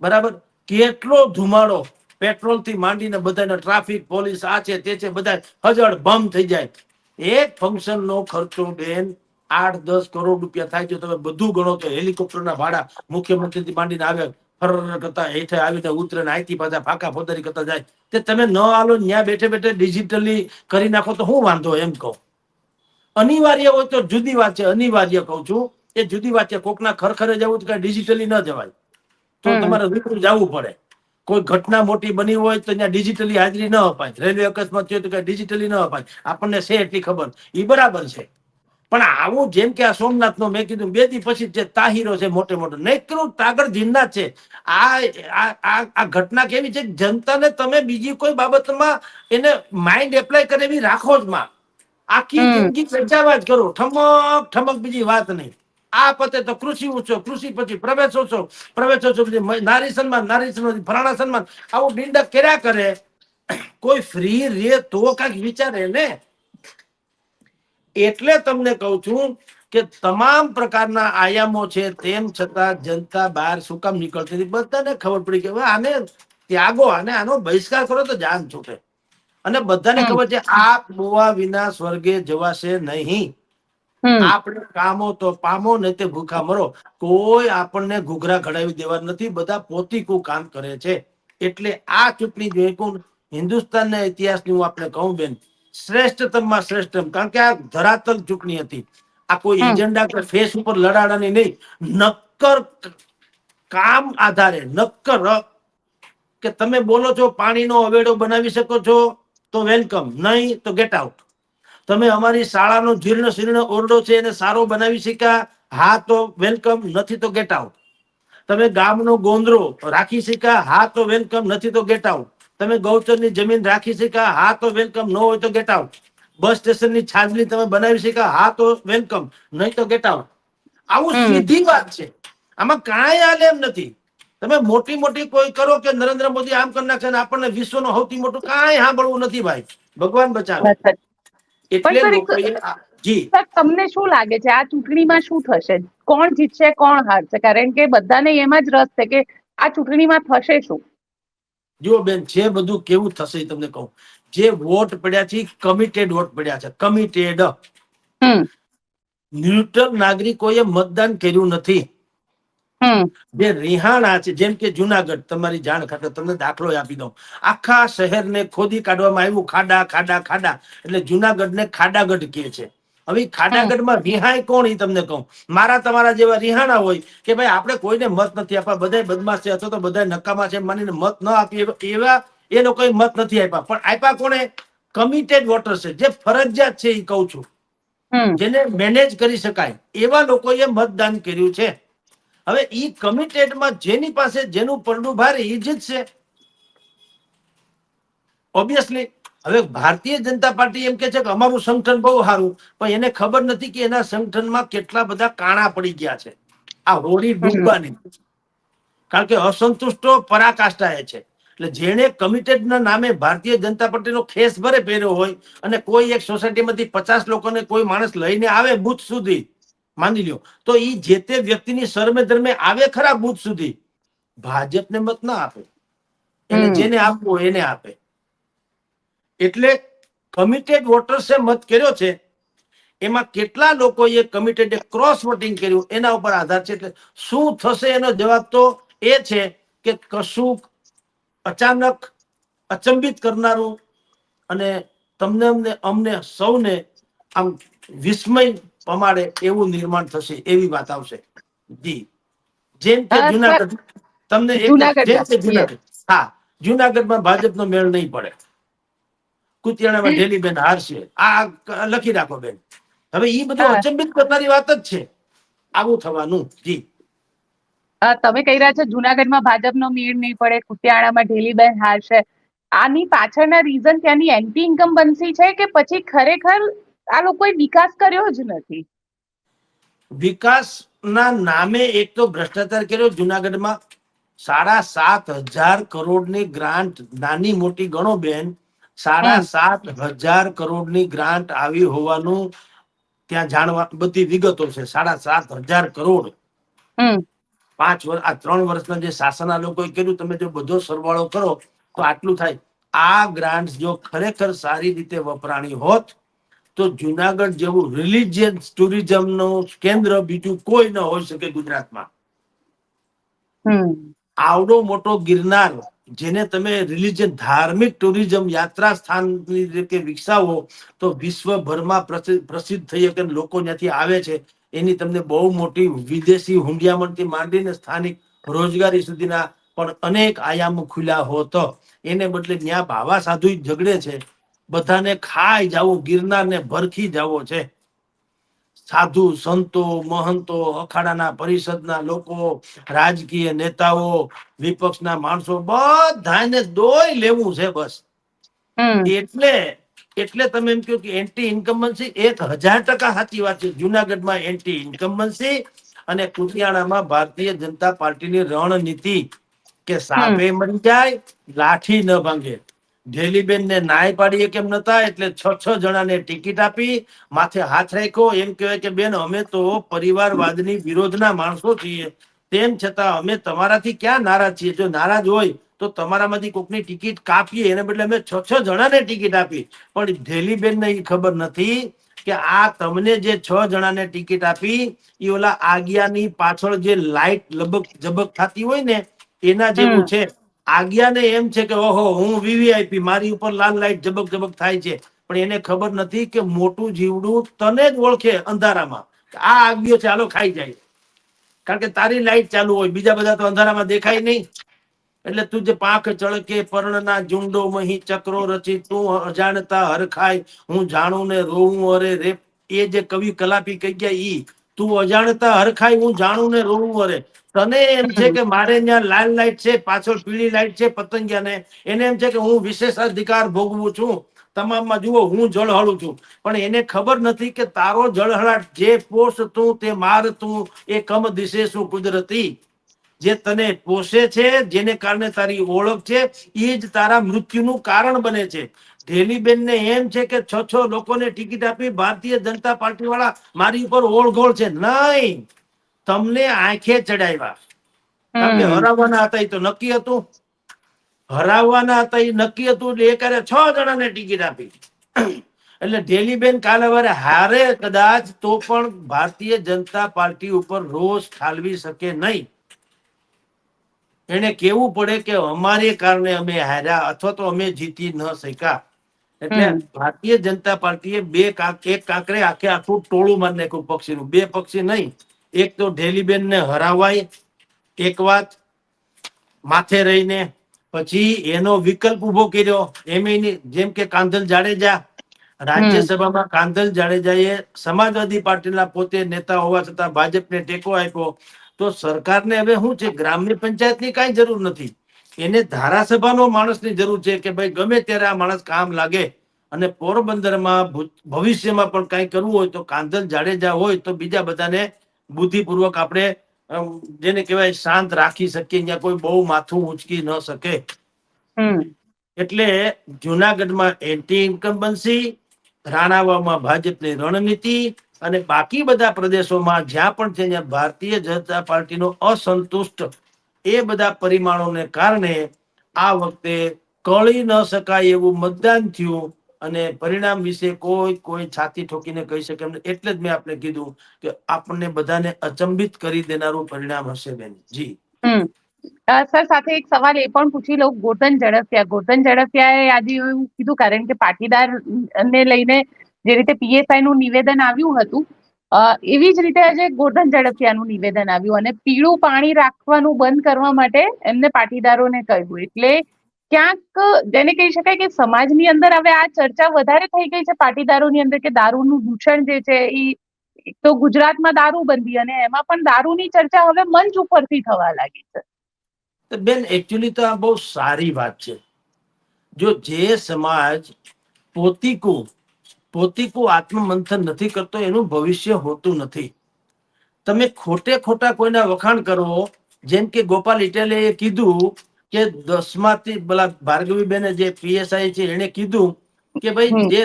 બરાબર, કેટલો ધુમાડો, પેટ્રોલ થી માંડીને બધાને ટ્રાફિક પોલીસ આ છે તે છે, બધા હજળ ભમ થઈ જાય. એક ફંક્શન નો ખર્ચો બેન 8-10 કરોડ રૂપિયા થાય છે. તમે બધું ગણો તો હેલિકોપ્ટરના ભાડા મુખ્યમંત્રીથી માંડીને આવે કરતા હેઠે આવીને ઉતરે ને આઈથી પાછા ફાંકા ફોદારી કરતા જાય. તે તમે ન આલો ત્યાં બેઠે ડિજિટલી કરી નાખો તો શું વાંધો? એમ કહું. અનિવાર્ય હોય તો જુદી વાત છે, અનિવાર્ય કહું છું એ જુદી વાત છે. કોકના ખરખરે જવું તો કઈ ડિજિટલી ન જવાય, તો તમારે રૂબરૂ જવું પડે. કોઈ ઘટના મોટી બની હોય તો ત્યાં ડિજિટલી હાજરી ન અપાય. રેલવે અકસ્માત થયો તો કઈ ડિજિટલી ન અપાય. આપણને છે એટલી ખબર, એ બરાબર છે. પણ આવું જેમ કે આ સોમનાથ નો મેં કીધું 2 દી પછી જે તાહીરો છે, મોટે નૈકરું તાગડ ધીરના છે. આ ઘટના કેવી છે? જનતાને તમે બીજી કોઈ બાબતમાં એને માઇન્ડ એપ્લાય કરે એવી રાખો જ માં. આખી જિંદગી ચર્ચાવા જ કરો, ઠમક બીજી વાત નહીં. આ પતે તો કૃષિ ઉત્સવ, કૃષિ પછી પ્રવેશોત્સવ પછી નારી સન્માન ફલાણા સન્માન, આવું ડિંડક કર્યા કરે. કોઈ ફ્રી રે તો કઈક વિચારે ને. એટલે તમને કહું છું કે તમામ પ્રકારના આયામો છે, તેમ છતાં જનતા બહાર શું કામ નીકળતી હતી? બધાને ખબર પડી કે આને ત્યાગો, આનો બહિષ્કાર કરો તો જાન છૂટે. અને બધાને ખબર છે આ બોવા વિના સ્વર્ગે જવાશે નહીં. આપણે કામો તો પામો, નહીં તે ભૂખા મરો. કોઈ આપણને ઘૂઘરા ઘડાવી દેવા નથી, બધા પોતીકું કામ કરે છે. એટલે આ ચૂંટણી જોઈ હિન્દુસ્તાનના ઇતિહાસની હું આપણે કહું બેન, શ્રેષ્ઠતમમાં શ્રેષ્ઠતમ. કારણ કે આ ધરાતલ ચૂંટણી હતી. આ કોઈ એજન્ડા કે ફેસ ઉપર લડાડાની નહીં, નક્કર કામ આધારે. નક્કર કે તમે બોલો છો પાણીનો અવેડો બનાવી શકો છો તો વેલકમ, નહીં તો ગેટ આઉટ. તમે અમારી શાળાનો જીર્ણ શીર્ણ ઓરડો છે એને સારો બનાવી શક્યા, હા તો વેલકમ, નથી તો ગેટ આઉટ. તમે ગામનો ગોંદરો રાખી શક્યા, હા તો વેલકમ, નથી તો ગેટ આઉટ. તમે ગૌચરની જમીન રાખી શક્યા, હા તો વેલકમ, ન હોય તો ગેટ આઉટ. બસ સ્ટેશનની છાજલી તમે બનાવી શક્યા, હા તો વેલકમ, નહીં તો ગેટ આઉટ. આવું સીધી વાત છે, આમાં કાંઈ આલે એમ નથી. તમે મોટી મોટી કોઈ કરો કે નરેન્દ્ર મોદી આમ કરી નાખશે ને આપણને વિશ્વનું સૌથી મોટું કાંઈ સાંભળવું નથી ભાઈ, ભગવાન બચાવે. બસ જ. એટલે પણ લોકોએ જી સર તમને શું લાગે છે આ ચૂંટણીમાં શું થશે, કોણ જીતશે કોણ હારશે? કારણ કે બધાને એમાં જ રસ છે કે આ ચૂંટણીમાં થશે શું. જુઓ બેન, જે બધું કેવું થશે એ તમને કહું. જે વોટ પડ્યા છે કમિટેડ વોટ પડ્યા છે, કમિટેડ. હમ ન્યુટ્રલ નાગરિકોએ મતદાન કર્યું નથી. હમ જે રિહાણા છે, જેમ કે જુનાગઢ, તમારી જાણ ખાતર તમને દાખલો આપી દઉં. આખા શહેરને ખોદી કાઢવામાં આવ્યું, ખાડા ખાડા ખાડા, એટલે જુનાગઢને ખાડાગઢ કહે છે. હવે હમ ખાડાગઢમાં રિહાય કોણ એ તમને કહું. મારા તમારા જેવા રિહાણા હોય કે ભાઈ આપણે કોઈને મત નથી આપવા, બધા બદમાશ છે અથવા તો બધા નકામા છે માનીને મત ન આપીએ, એવા એ લોકોએ મત નથી આપ્યા. પણ આપ્યા કોણે? કમિટેડ વોટર છે, જે ફરજિયાત છે એ કહું છું, હમ જેને મેનેજ કરી શકાય એવા લોકોએ મતદાન કર્યું છે. હવે ઈ કમિટેડમાં જેની પાસે જેનું પરડું ભારે એ જીતશે ઓબ્વિયસલી. હવે ભારતીય જનતા પાર્ટી એમ કે છે કે અમારું સંગઠન બહુ સારું, પણ એને ખબર નથી કે એના સંગઠનમાં કેટલા બધા કાણા પડી ગયા છે આ હોડી હમ ડૂબવાની. કારણ કે અસંતુષ્ટો પરાકાષ્ઠાએ છે. એટલે જેને કમિટેડ ના નામે ભારતીય જનતા પાર્ટીનો ખેસ ભરે પહેર્યો હોય અને કોઈ એક સોસાયટીમાંથી 50 લોકોને કોઈ માણસ લઈને આવે બુથ સુધી, માની લ્યો, તો એ જે તે વ્યક્તિની શરમે ધર્મે આવે ખરા બુથ સુધી, ભાજપને મત ના આપે, એને હમ જેને આપવો એને આપે. એટલે કમિટેડ વોટર્સે મત કર્યો છે. એમાં કેટલા લોકોએ કમિટેડ ક્રોસ વોટિંગ કર્યું એના ઉપર આધાર છે. એટલે શું થશે એનો જવાબ તો એ છે કે કશું અચાનક અચંબિત કરનારું અને તમને અમને સૌને આમ વિસ્મય પમાડે એવું નિર્માણ થશે, એવી વાત આવશે. જી, જેમ કે સર જુનાગઢ, તમને એક જેમ જુનાગઢમાં કે યસ જુનાગઢ, હા, જુનાગઢમાં ભાજપનો મેળ નહીં પડે. કુતિયાણામાં ઢેલીબેન હારશે, આ લખી રાખો બેન. હવે ઈ બધું અચંબિત કરનારી વાત જ છે, આવું થવાનું. જી, તમે કહી રહ્યા છો જુનાગઢમાં ભાજપનો મેળ નહીં પડે, કુતિયાણામાં ઢેલીબેન હારશે. આની પાછળના રીઝન ત્યાંની એન્ટી ઇન્કમ્બન્સી છે કે પછી ખરેખર આ લોકોએ વિકાસ કર્યો જ નથી? વિકાસના નામે એક તો ભ્રષ્ટાચાર કર્યો જુનાગઢમાં. 7,500 કરોડની ગ્રાન્ટ, નાની મોટી ગણો બેન, હમ 7,500 કરોડની ગ્રાન્ટ આવી હોવાનું ત્યાં જાણવા બધી વિગતો છે. 7,500 કરોડ હમ 5 વર્ષ, આ 3 વર્ષના જે શાસનના લોકોએ કર્યું, તમે જો બધો સરવાળો કરો તો આટલું થાય. આ ગ્રાન્ટ જો ખરેખર સારી રીતે વપરાણી હોત તો જુનાગઢ જેવું રિલિજિયસ ટુરિઝમનું કેન્દ્ર બીજું કોઈ ન હોઈ શકે ગુજરાતમાં. હમ આવડો મોટો ગિરનાર, જેને તમે રિલિજિયન ધાર્મિક ટુરિઝમ યાત્રા સ્થાનની રીતે વિકસાવો તો વિશ્વભરમાં પ્રસિદ્ધ થઈ શકે, લોકો ત્યાંથી આવે છે. એની તમને બહુ મોટી વિદેશી હુંડિયામણથી માંડીને સ્થાનિક રોજગારી સુધીના પણ અનેક આયામો ખુલ્યા હોત. એને બદલે ત્યાં ભાવા સાધુ ઝઘડે છે, બધાને ખાઈ જવું, ગિરનારને ભરખી જવો છે. સાધુ સંતો મહંતો, અખાડાના પરિષદના લોકો, રાજકીય નેતાઓ, વિપક્ષના માણસો, બધાને દોઈ લેવું છે બસ. હમ એટલે તમે એમ કહો કે એન્ટી ઇન્કમ્બન્સી 1000% સાચી વાત છે. જુનાગઢમાં એન્ટી ઇન્કમ્બન્સી અને કુતિયાણામાં ભારતીય જનતા પાર્ટીની રણનીતિ કે હમ સાપે મરી જાય, લાઠી ન ભાંગે. ઢેલીબેન ને નાય પાડીએ કેમ નતા, એટલે 6 જણાને ટિકિટ આપી, માથે હાથ રાખ્યો. એમ કહેવાય કે બેન, અમે તો પરિવારવાદની વિરોધના માણસો છીએ, તેમ છતાં અમે તમારાથી ક્યાં નારાજ છીએ? જો નારાજ હોય તો તમારામાંથી કોકની ટિકિટ કાપીએ, એને બદલે અમે 6 જણાને ટિકિટ આપી. પણ ઢેલીબેનને એ ખબર નથી કે આ તમને જે 6 જણાને ટિકિટ આપી એ ઓલા આગિયાની પાછળ જે લાઈટ લબક જબક થતી હોય ને એના જેવું હમ છે. આજ્ઞાને એમ છે કે ઓહો, હું વીવીઆઈપી, મારી ઉપર લાલ લાઈટ જબક જબક થાય છે, પણ એને ખબર નથી કે મોટું જીવડું તને જ ઓળખે અંધારામાં, આ આગિયો ચાલો ખાઈ જાય. કારણ કે તારી લાઈટ ચાલુ હોય, બીજા બધા તો અંધારામાં દેખાય નહીં. એટલે તું જે પાંખ ચળકે પર્ણના ઝુંડો મહી ચક્રો રચી, તું અજાણતા હરખાય, હું જાણું ને રોવું અરે રે. એ જે કવિ કલાપી કહી ગયા, ઈ તું અજાણતા હરખાય, હું જાણું ને રોવું અરે. તને એમ છે હમ કે મારે ત્યાં લાલ લાઈટ છે, પાછળ પીળી લાઈટ છે પતંગિયાને, એને એમ છે કે હું વિશેષાધિકાર ભોગવું છું, તમામમાં જુઓ હું જળહળું છું. પણ એને ખબર નથી કે તારો જળહળાટ જે પોષ તું તે માર તું, એ કમ દિશે શું કુદરતી. જે તને પોષે છે, જેને કારણે તારી ઓળખ છે, એ જ તારા મૃત્યુનું કારણ બને છે. ઢેલીબેન ને એમ છે કે 6 લોકોને ટિકિટ આપી ભારતીય જનતા પાર્ટી વાળા મારી ઉપર ઓળઘોળ છે. નહીં, તમને આંખે ચડાવ્યા, કારણ કે હરાવવાના હતા એ તો નક્કી હતું. હરાવવાના હતા એ નક્કી હતું, એટલે એ કરે 6 જણાને ટિકિટ આપી. એટલે ઢેલીબેન કાલે વારે હારે કદાચ તો પણ ભારતીય જનતા પાર્ટી ઉપર રોષ ઠાલવી શકે નહીં. એને કેવું પડે કે અમારે કારણે અમે હાર્યા અથવા તો અમે જીતી ન શક્યા. એટલે ભારતીય જનતા પાર્ટીએ એક કાંકરે આખે આખું ટોળું મારી નાખ્યું પક્ષીનું. 2 પક્ષી નહીં, એક તો ઢેલીબેન ને હરાવાય એક વાત માથે રહીને, પછી એનો વિકલ્પ ઉભો કર્યો એમ, જેમ કે કાંધલ જાડેજા રાજ્યસભામાં, કાંધલ જાડેજાએ સમાજવાદી પાર્ટીના પોતે નેતા હોવા છતાં ભાજપને ટેકો આપ્યો. તો સરકારને હવે શું છે, ગ્રામ્ય પંચાયતની કાંઈ જરૂર નથી, એને ધારાસભાનો માણસની જરૂર છે કે ભાઈ ગમે ત્યારે આ માણસ કામ લાગે. અને પોરબંદરમાં ભવિષ્યમાં પણ કઈ કરવું હોય તો કાંધલ જાડેજા હોય તો બીજા બધાને બુદ્ધિપૂર્વક આપણે જેને કહેવાય શાંત રાખી શકીએ, ત્યાં કોઈ બહુ માથું ઊંચકી ન શકે. એટલે જુનાગઢમાં એન્ટી ઇન્કમ્બન્સી, રાણાવામાં ભાજપની રણનીતિ, અને બાકી બધા પ્રદેશોમાં જ્યાં પણ છે ત્યાં ભારતીય જનતા પાર્ટીનો અસંતુષ્ટ, એ બધા પરિમાણોને કારણે આ વખતે કળી ન શકાય એવું મતદાન થયું. અને પરિણામ વિશે કોઈ છાતી ઠોકીને કહી શકે એમ. એટલે જ મેં આપણે કીધું કે આપણને બધાને અચંબિત કરી દેનારું પરિણામ હશે બેન. જી સર, સાથે એક સવાલ એ પણ પૂછી લઉં. ગોરધન ઝડફિયાએ આજે એવું કીધું, કારણ કે પાટીદાર ને લઈને જે રીતે પીએસઆઈ નું નિવેદન આવ્યું હતું, એવી જ રીતે આજે ગોરધન ઝડફિયાનું નિવેદન આવ્યું, અને પીળું પાણી રાખવાનું બંધ કરવા માટે એમને પાટીદારોને કહ્યું. એટલે ક્યાંક જેને કહી શકાય કે સમાજની અંદર હવે આ ચર્ચા વધારે થઈ ગઈ છે પાટીદારોની અંદર, કે દારૂનું દૂષણ જે છે એ, એક તો ગુજરાતમાં દારૂબંધી, અને એમાં પણ દારૂની ચર્ચા હવે મંચ ઉપરથી થવા લાગી છે. બેન, એકચ્યુઅલી તો આ બહુ સારી વાત છે. જો જે સમાજ પોતીકું આત્મમંથન નથી કરતો એનું ભવિષ્ય હોતું નથી. તમે ખોટે ખોટા કોઈના વખાણ કરો, જેમ કે ગોપાલ ઇટાલે કીધું કે 10માંથી ભાર્ગવીબેને જે પીએસઆઈ છે એને કીધું કે ભાઈ જે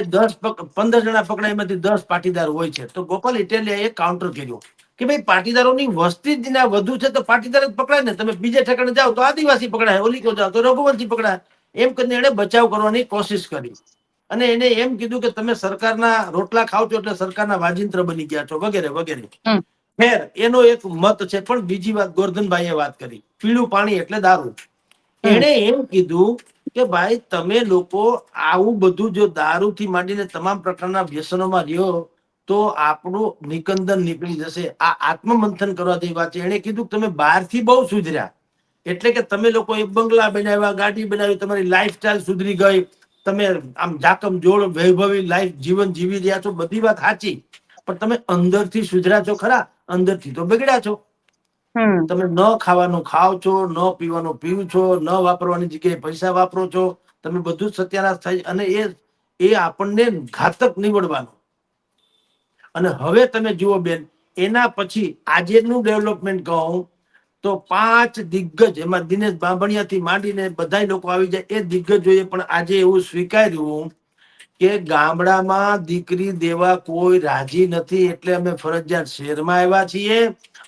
15 જણા પકડાય એમાંથી 10 પાટીદાર હોય છે. તો ગોપાલ ઇટાલિયાએ કાઉન્ટર કર્યું કે ભાઈ પાટીદારોની વસ્તી જ વધુ છે તો પાટીદાર જ પકડાય ને, તમે બીજે ઠેકાણે જાઓ તો આદિવાસી પકડાય, ઓલી કો જાઓ તો રઘુવંશી પકડાય. એમ કરીને એને બચાવ કરવાની કોશિશ કરી, અને એને એમ કીધું કે તમે સરકારના રોટલા ખાવ છો એટલે સરકારના વાજિંત્ર બની ગયા છો, વગેરે વગેરે. ખેર, એનો એક મત છે. પણ બીજી વાત ગોરધનભાઈએ વાત કરી, પીળું પાણી એટલે દારૂ. એને એમ કીધું કે ભાઈ તમે લોકો આવું બધું જો દારૂથી માંડીને તમામ પ્રકારના વ્યસનોમાં રહ્યો તો આપણું નિકંદન નીકળી જશે. આ આત્મમંથન કરવા જેવી વાત છે. એને કીધું તમે બહારથી બહુ સુધર્યા, એટલે કે તમે લોકો એક બંગલા બનાવ્યા, ગાડી બનાવી, તમારી લાઈફસ્ટાઈલ સુધરી ગઈ, તમે આમ જાકમ જોળ વૈભવી લાઈફ જીવન જીવી રહ્યા છો, બધી વાત સાચી, પણ તમે અંદરથી સુધર્યા છો ખરા? અંદરથી તો બગડ્યા છો. તમે ન ખાવાનું ખાવ છો, ન પીવાનું પીવું છો, ન વાપરવાની જગ્યાએ પૈસા વાપરો છો, તમે બધું જ સત્યાનાશ થાય, અને એ આપણને ઘાતક નીવડવાનું. અને હવે તમે જુઓ બેન, એના પછી આજેનું ડેવલપમેન્ટ કહું તો 5 દિગ્ગજ, એમાં દિનેશ બાંભણિયાથી માંડીને બધા લોકો આવી જાય, એ દિગ્ગજોએ પણ આજે એવું સ્વીકાર્યું કે ગામડામાં દીકરી દેવા કોઈ રાજી નથી, એટલે અમે ફરજિયાત શહેરમાં આવ્યા છીએ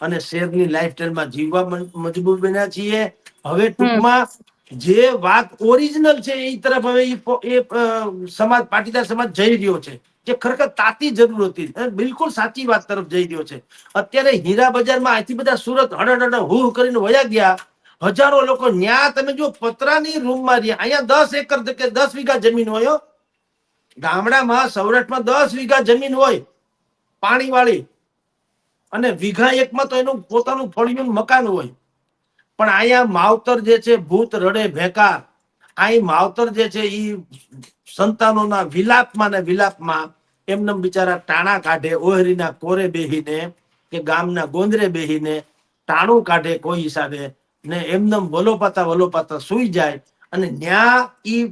અને શહેરની લાઈફસ્ટાઈલમાં જીવવા મજબૂર બન્યા છીએ. હવે ટૂંકમાં જે વાત ઓરિજિનલ છે એ તરફ હવે એ સમાજ, પાટીદાર સમાજ જઈ રહ્યો છે, જે ખરેખર તાતી જરૂર હતી, બિલકુલ સાચી વાત તરફ જઈ રહ્યો છે. અત્યારે હીરા બજારમાં અહીંથી બધા સુરત હડ હું કરીને વયા ગયા, હજારો લોકો ન્યા તમે જો પતરાની રૂમમાં રહ્યા. અહીંયા 10 એકર કે 10 વીઘા જમીન હોય, ગામડામાં સૌરાષ્ટ્રમાં 10 વીઘા જમીન હોય પાણી વાળી, અને વીઘા એકમાં તો એનું પોતાનું ફળિયું મકાન હોય. પણ અહીંયા માવતર જે છે ભૂત રડે ભેકાર. અહીં માવતર જે છે એ સંતાનોના વિલાપમાં ને વિલાપમાં એમને બિચારા ટાણા કાઢે, ઓહરીના કોરે બેહીને કે ગામના ગોંદરે બેહીને ટાણું કાઢે કોઈ હિસાબે, ને એમને વલોપાતા સુઈ જાય. અને ન્યા ઈ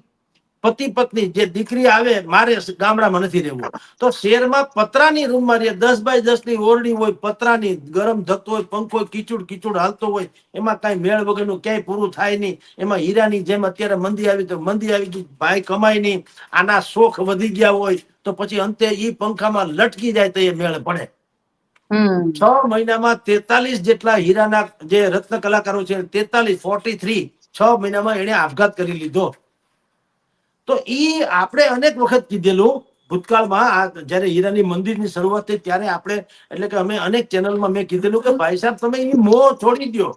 પતિ પત્ની જે દીકરી આવે મારે ગામડામાં નથી રહેવું, તો શહેરમાં પતરાની રૂમમાં રહે, 10 બાય 10 ની ઓરડી હોય, પતરાની, ગરમ ધકતો હોય, પંખો કીચુડ હાલતો હોય, એમાં કઈ મેળ વગરનું ક્યાંય પૂરું થાય નહીં. એમાં હીરાની જેમ અત્યારે મંદી આવી તો મંદી આવી ગઈ, ભાઈ કમાય નહીં, આના શોખ વધી ગયા હોય તો પછી અંતે ઈ પંખામાં લટકી જાય તો એ મેળ પડે. 6 મહિનામાં 43 જેટલા હીરાના જે રત્ન કલાકારો છે, 43 6 મહિનામાં એને આપઘાત કરી લીધો. તો ઈ આપણે અનેક વખત કીધેલું ભૂતકાળમાં, જયારે હીરાની મંદિરની શરૂઆત થઈ ત્યારે આપણે, એટલે કે અમે અનેક ચેનલમાં મેં કીધેલું કે ભાઈ સાહેબ તમે ઈ મોહ છોડી દો.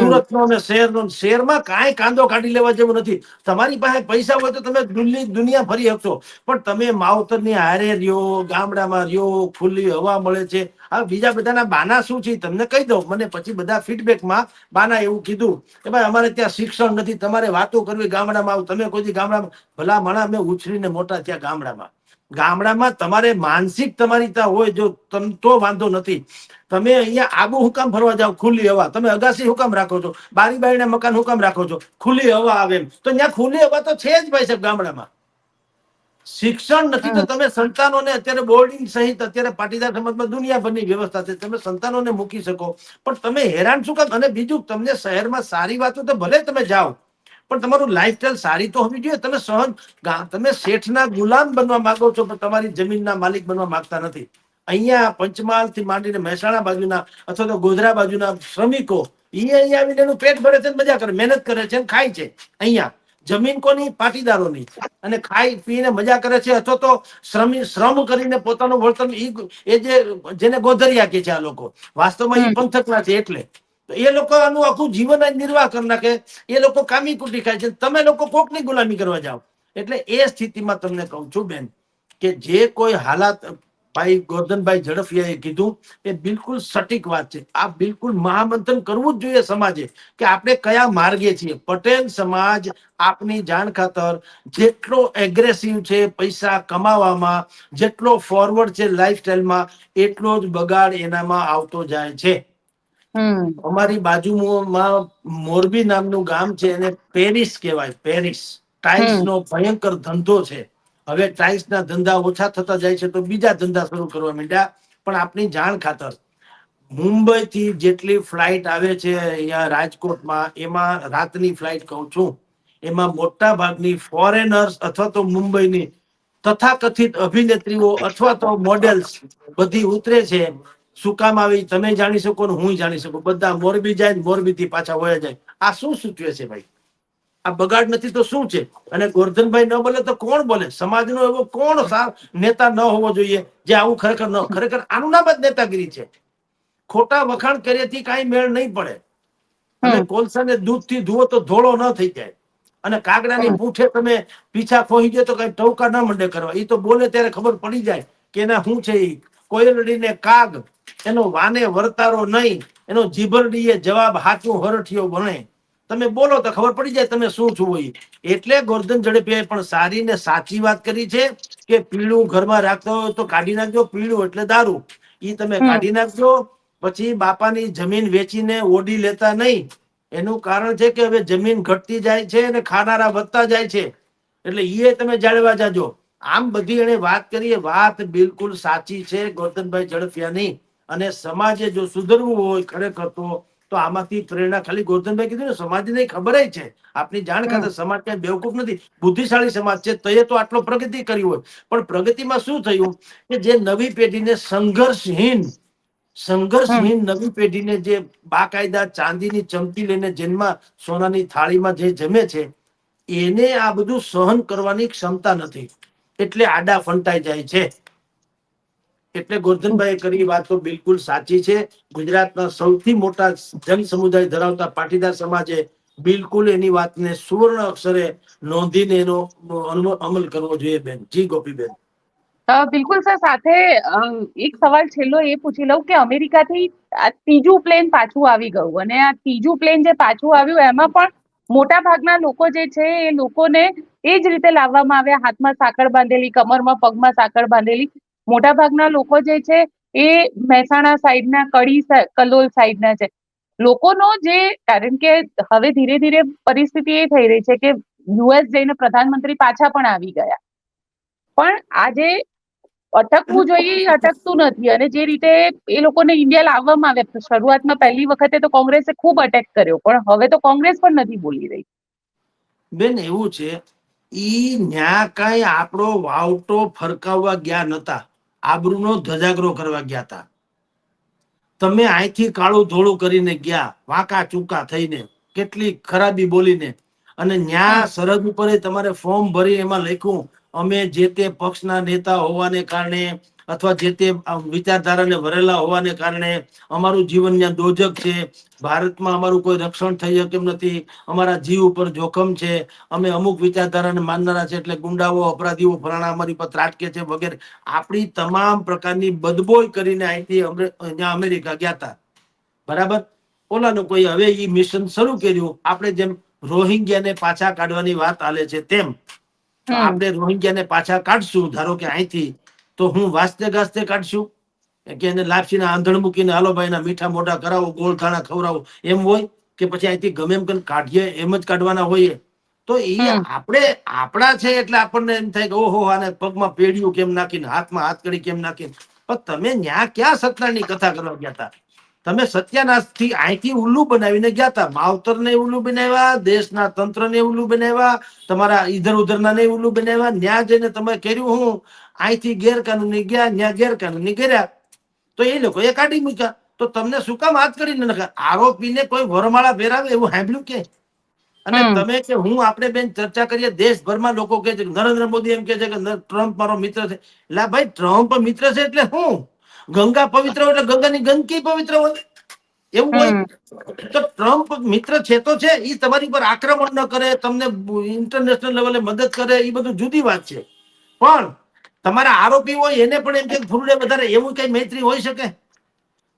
સુરત નો અને શહેરમાં કાંઈ કાંદો કાઢી લેવા જેવું નથી. તમારી પાસે પૈસા હોય તો તમે દુનિયા ફરી શકશો, પણ તમે માવતરની હારે રહ્યો, ગામડામાં રહ્યો, ખુલ્લી હવા મળે છે. આ બીજા બધાના બાના શું છે તમને કહી દઉં. મને પછી બધા ફીડબેકમાં બાના એવું કીધું કે ભાઈ અમારે ત્યાં શિક્ષણ નથી, તમારે વાતો કરવી ગામડામાં આવું, તમે કોઈ ગામડામાં, ભલા માણા અમે ઉછરીને મોટા થયા ગામડામાં તમારે માનસિક તમારી ત્યાં હોય જો તો વાંધો નથી. તમે અહીંયા આબુ હુકામ ફરવા જાઓ, ખુલ્લી હવા, તમે અગાસી હુકામ રાખો છો, બારી બારીના મકાન હુકામ રાખો છો, ખુલ્લી હવા આવે એમ, તો ત્યાં ખુલ્લી હવા તો છે જ ભાઈ સાહેબ ગામડામાં. શિક્ષણ નથી તો તમે સંતાનોને, અત્યારે બોર્ડિંગ સહિત અત્યારે પાટીદાર સમાજમાં દુનિયાભરની વ્યવસ્થા છે, તમે સંતાનોને મૂકી શકો, પણ તમે હેરાન શું કામ? અને બીજું, તમને શહેરમાં સારી વાતો તો ભલે તમે જાઓ, પણ તમારું લાઈફસ્ટાઈલ સારી તો હોવી જોઈએ. તમે શેઠના ગુલામ બનવા માંગો છો, પણ તમારી જમીનના માલિક બનવા માંગતા નથી. અહીંયા પંચમહાલ થી માંડીને મહેસાણા બાજુના અથવા તો ગોધરા બાજુના શ્રમિકો અહીંયા આવીને એનું પેટ ભરે છે, મજા કરે, મહેનત કરે છે, ખાય છે. અહીંયા જમીન કોની? પાટીદારોની. અને ખાઈ પીને મજા કરે છે, અથવા તો શ્રમ કરીને પોતાનું વળતર, જેને ગોધરિયા કે છે આ લોકો, વાસ્તવમાં એ પંથકના છે. એટલે એ લોકો આનું આખું જીવન નિર્વાહ કરી નાખે. એ લોકો કામી કુટી ખાય છે, તમે લોકો કોકની ગુલામી કરવા જાઓ. એટલે એ સ્થિતિમાં તમને કહું છું બેન, કે જે કોઈ હાલાત ભાઈ ગોરધનભાઈ ઝડફિયાએ કીધું એ બિલકુલ સટીક વાત છે. આ બિલકુલ મહામંથન કરવું જ જોઈએ સમાજે, કે આપણે કયા માર્ગે છીએ. પટેલ સમાજ આપની જાણ ખાતર જેટલો એગ્રેસિવ છે પૈસા કમાવામાં, જેટલો ફોરવર્ડ છે લાઈફસ્ટાઈલમાં, એટલો જ બગાડ એનામાં આવતો જાય છે. અમારી બાજુમાં મોરબી નામનું ગામ છે, એને પેરિસ કહેવાય. પેરિસ ટાઇલ્સ નો ભયંકર ધંધો છે. હવે ટાઇલ્સ ના ધંધા ઓછા થતા જાય છે તો બીજા ધંધા શરૂ કરવા માંડ્યા. પણ આપની જાણ ખાતર મુંબઈ થી જેટલી ફ્લાઇટ આવે છે અહીંયા રાજકોટમાં, એમાં રાતની ફ્લાઇટ કહું છું, એમાં મોટા ભાગની ફોરેનર્સ અથવા તો મુંબઈની તથાકથિત અભિનેત્રીઓ અથવા તો મોડેલ્સ બધી ઉતરે છે. શું કામ આવી તમે જાણી શકો ને હું જાણી શકું. બધા મોરબી જાય, મોરબી થી પાછા વયા જાય. આ શું સૂચવે છે ભાઈ? આ બગાડ નથી તો શું છે? અને ગોરધનભાઈ ન બોલે તો કોણ બોલે? સમાજનો એવો કોણ નેતા ન હોવો જોઈએ જે આવું ખરેખર આનું નામ જ નેતાગીરી છે. ખોટા વખાણ કર્યાથી કાંઈ મેળ નહીં પડે. અને કોલસાને દૂધથી ધુઓ તો ધોળો ન થઈ જાય. અને કાગડાની પૂંછે તમે પીછા ખોઈ ગયો તો કઈ ટવકા ન મંડે કરવા. એ તો બોલે ત્યારે ખબર પડી જાય કે એના શું છે. કોયલડીને કાગ એનો વાને વર્તારો નહીં, એનો જીભરડીએ જવાબ હાચું હરઠિયો બને. તમે બોલો તો ખબર પડી જાય તમે શું છો. એટલે ગોરધન ઝડપિયાએ પણ સારી ને સાચી વાત કરી છે કે પીળું ઘરમાં રાખતા હોય તો કાઢી નાખજો. પીળું એટલે દારૂ, ઈ તમે કાઢી નાખજો. પછી બાપાની જમીન વેચીને ઓડી લેતા નહીં. એનું કારણ છે કે હવે જમીન ઘટતી જાય છે અને ખાનારા વધતા જાય છે. એટલે એ તમે જાળવા જાજો. આમ બધી એને વાત કરી, વાત બિલકુલ સાચી છે ગોરધનભાઈ ઝડફિયાની. અને સમાજે જો સુધરવું હોય ખરેખર તો આમાંથી પ્રેરણા ખાલી ગોરધનભાઈ કીધું ને, સમાજને ખબર છે. આપની જાણ ખાતર સમાજ કઈ બેવકૂફ નથી, બુદ્ધિશાળી સમાજ છે. તો એ તો આટલો પ્રગતિ કરી હોય, પણ પ્રગતિમાં શું થયું કે જે નવી પેઢીને સંઘર્ષહીન નવી પેઢીને જે બાકાયદા ચાંદીની ચમચી લઈને જેનમાં સોનાની થાળીમાં જે જમે છે, એને આ બધું સહન કરવાની ક્ષમતા નથી. એટલે આડા ફંટાઈ જાય છે. એટલે ગોરધનભાઈ કરી વાત તો બિલકુલ સાચી છે. ગુજરાતના સૌથી મોટા જન સમુદાય ધરાવતા પાટીદાર સમાજે બિલકુલ એની વાતને સુવર્ણ અક્ષરે નોંધીને એનો અમલ કરવો જોઈએ બેન. જી ગોપીબેન. બિલકુલ સર. સાથે એક સવાલ છેલ્લો એ પૂછી લઉં કે અમેરિકાથી આ ત્રીજું પ્લેન પાછું આવી ગયું, અને આ ત્રીજું પ્લેન જે પાછું આવ્યું એમાં પણ મોટા ભાગના લોકો જે છે એ લોકોને એ જ રીતે લાવવામાં આવ્યા, હાથમાં સાંકળ બાંધેલી, કમરમાં પગમાં સાંકળ બાંધેલી. મોટા ભાગના લોકો જે છે એ મહેસાણા સાઈડના, કલોલ સાઈડના છે લોકોનો. જે કારણ કે હવે ધીરે ધીરે પરિસ્થિતિ એ થઈ રહી છે કે યુએસ જઈને પ્રધાનમંત્રી પાછા પણ આવી ગયા. પણ આજે અટકવું જોઈએ એ અટકતું નથી. અને જે રીતે એ લોકોને ઇન્ડિયા લાવવામાં આવ્યા, શરૂઆતમાં પહેલી વખતે તો કોંગ્રેસે ખૂબ અટેક કર્યો, પણ હવે તો કોંગ્રેસ પણ નથી બોલી રહી. બેન એવું છે, ઈ ન્યા કઈ આપણો વાવટો ફરકાવવા ગયા નતા, આબરૂનો ધજાગરો કરવા ગયા હતા. તમે અહીંથી કાળું ધોળું કરીને ગયા, વાંકા ચૂકા થઈને, કેટલી ખરાબી બોલીને, અને ન્યા સરહદ ઉપર તમારે ફોર્મ ભરી એમાં લખ્યું અમે જે તે પક્ષના નેતા હોવાને કારણે અથવા જે તે વિચારધારાને ભરેલા હોવાને કારણે અમારું જીવન ત્યાં દોજક છે, ભારતમાં અમારું કોઈ રક્ષણ થઈ શકે એમ નથી, અમારા જીવ ઉપર જોખમ છે, અમે અમુક વિચારધારાને માનનારા છે, એટલે ગુંડાઓ અપરાધીઓ ફલાણા અમારી પર ત્રાટકે છે વગેરે આપણી તમામ પ્રકારની બદબોય કરીને અહીંથી ત્યાં અમેરિકા ગયા હતા. બરાબર. ઓલાનું કોઈ હવે એ મિશન શરૂ કર્યું, આપણે જેમ રોહિંગ્યાને પાછા કાઢવાની વાત આલે છે તેમ, તો આપણે રોહિંગ્યાને પાછા કાઢશું, ધારો કે અહીંથી, તો હું વાસ્તે ગાસ્તે કાઢશું કે એને લાપસીના આંધણ મૂકીને હાલો ભાઈ ના મીઠા મોઢા કરાવો, ગોળ ધાણા ખવડાવો, એમ હોય કે પછી અહીંથી ગમે એમ કરીને કાઢીએ એમ જ કાઢવાના હોઈએ? તો એ આપણે આપણા છે એટલે આપણને એમ થાય કે ઓહો આને પગમાં પેડિયું કેમ નાખીને, હાથમાં હાથકડી કેમ નાખીને. પણ તમે ન્યા ક્યાં સત્યનારાયણની કથા કરવા ગયા હતા? તમે સત્યાનાશ થી અહીંથી ઉલ્લુ બનાવીને ગયા હતા. માવતરને ઉલ્લુ બનાવ્યા, દેશના તંત્રને ઉલ્લુ બનાવ્યા, તમારા ઈધર ઉધરના ને ઉલ્લુ બનાવ્યા. ન્યા જઈને તમે કર્યું હું, અહીંથી ગેરકાનૂની ગયા, ન્યા ગેરકાનૂની કર્યા, તો એ લોકો એ કાઢી મૂક્યા. તો તમને શું કામ હાથ કરીને નખા? આરોપીને કોઈ વરમાળા પહેરાવે એવું સાંભળ્યું કે? અને તમે કે હું આપણે બેન ચર્ચા કરીએ, દેશભરમાં લોકો કહે છે, નરેન્દ્ર મોદી એમ કે છે કે ટ્રમ્પ મારો મિત્ર છે. એટલે ભાઈ ટ્રમ્પ મિત્ર છે એટલે હું? ગંગા પવિત્ર હોય એટલે ગંગાની ગંદકી પવિત્ર હોય એવું હોય? તો ટ્રમ્પ મિત્ર છે તો છે, એ તમારી પર આક્રમણ ન કરે, તમને ઇન્ટરનેશનલ લેવલે મદદ કરે, એ બધું જુદી વાત છે. પણ તમારા આરોપી હોય એને પણ એમ કે ફૂરડે વધારે, એવું કઈ મૈત્રી હોઈ શકે?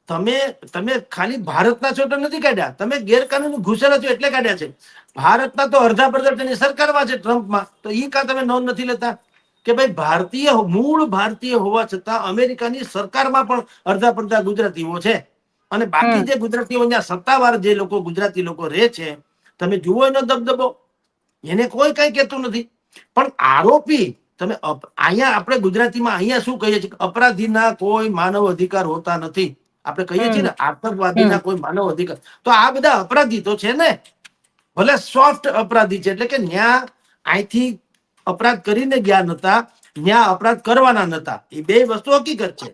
તમે તમે ખાલી ભારતના છો તો નથી કાઢ્યા, તમે ગેરકાનૂની ઘૂસેલા છો એટલે કાઢ્યા છે. ભારતના તો અડધા પડધા તેની સરકારમાં છે ટ્રમ્પમાં, તો ઈ કા તમે નોંધ નથી લેતા કે ભાઈ ભારતીય, મૂળ ભારતીય હોવા છતાં અમેરિકાની સરકારમાં પણ અડધા પડધા ગુજરાતીઓ છે. અને બાકી જે ગુજરાતીઓ ત્યાં સત્તાવાર જે લોકો ગુજરાતી લોકો રહે છે, તમે જુઓ એનો દબદબો, એને કોઈ કઈ કહેતું નથી. પણ આરોપી તમે અહીંયા આપણે ગુજરાતીમાં અહીંયા શું કહીએ છીએ? અપરાધીના કોઈ માનવ અધિકાર હોતા નથી. આપણે કહીએ છીએ ને આતંકવાદીના કોઈ માનવ અધિકાર. તો આ બધા અપરાધી તો છે ને, ભલે સોફ્ટ અપરાધી છે, એટલે કે ન્યા અહીંથી અપરાધ કરીને ગયા નતા, ન્યા અપરાધ કરવાના નતા. એ બે વસ્તુ હકીકત છે.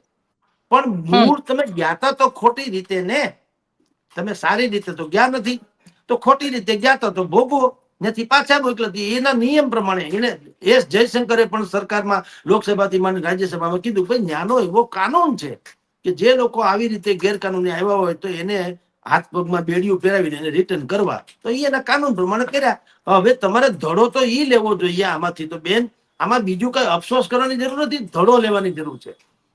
પણ મૂળ તમે ગયા તા તો ખોટી રીતે ને, તમે સારી રીતે તો ગયા નથી, તો ખોટી રીતે ગયા તા તો ભોગવો. નથી પાછા મોકલતી એના નિયમ પ્રમાણે. એને એસ જયશંકરે પણ સરકારમાં લોકસભાથી માંડી રાજ્યસભામાં કીધું ભાઈ ન્યાનો એવો કાનૂન છે કે જે લોકો આવી રીતે ગેરકાનૂની આવ્યા હોય તો એને હાથ પગમાં બેડીઓ પહેરાવીને એને રિટર્ન કરવા. તો એના કાનૂન પ્રમાણે કર્યા. હવે તમારે ધડો તો ઈ લેવો જોઈએ આમાંથી. તો બેન આમાં બીજું કઈ અફસોસ કરવાની જરૂર નથી, ધડો લેવાની જરૂર છે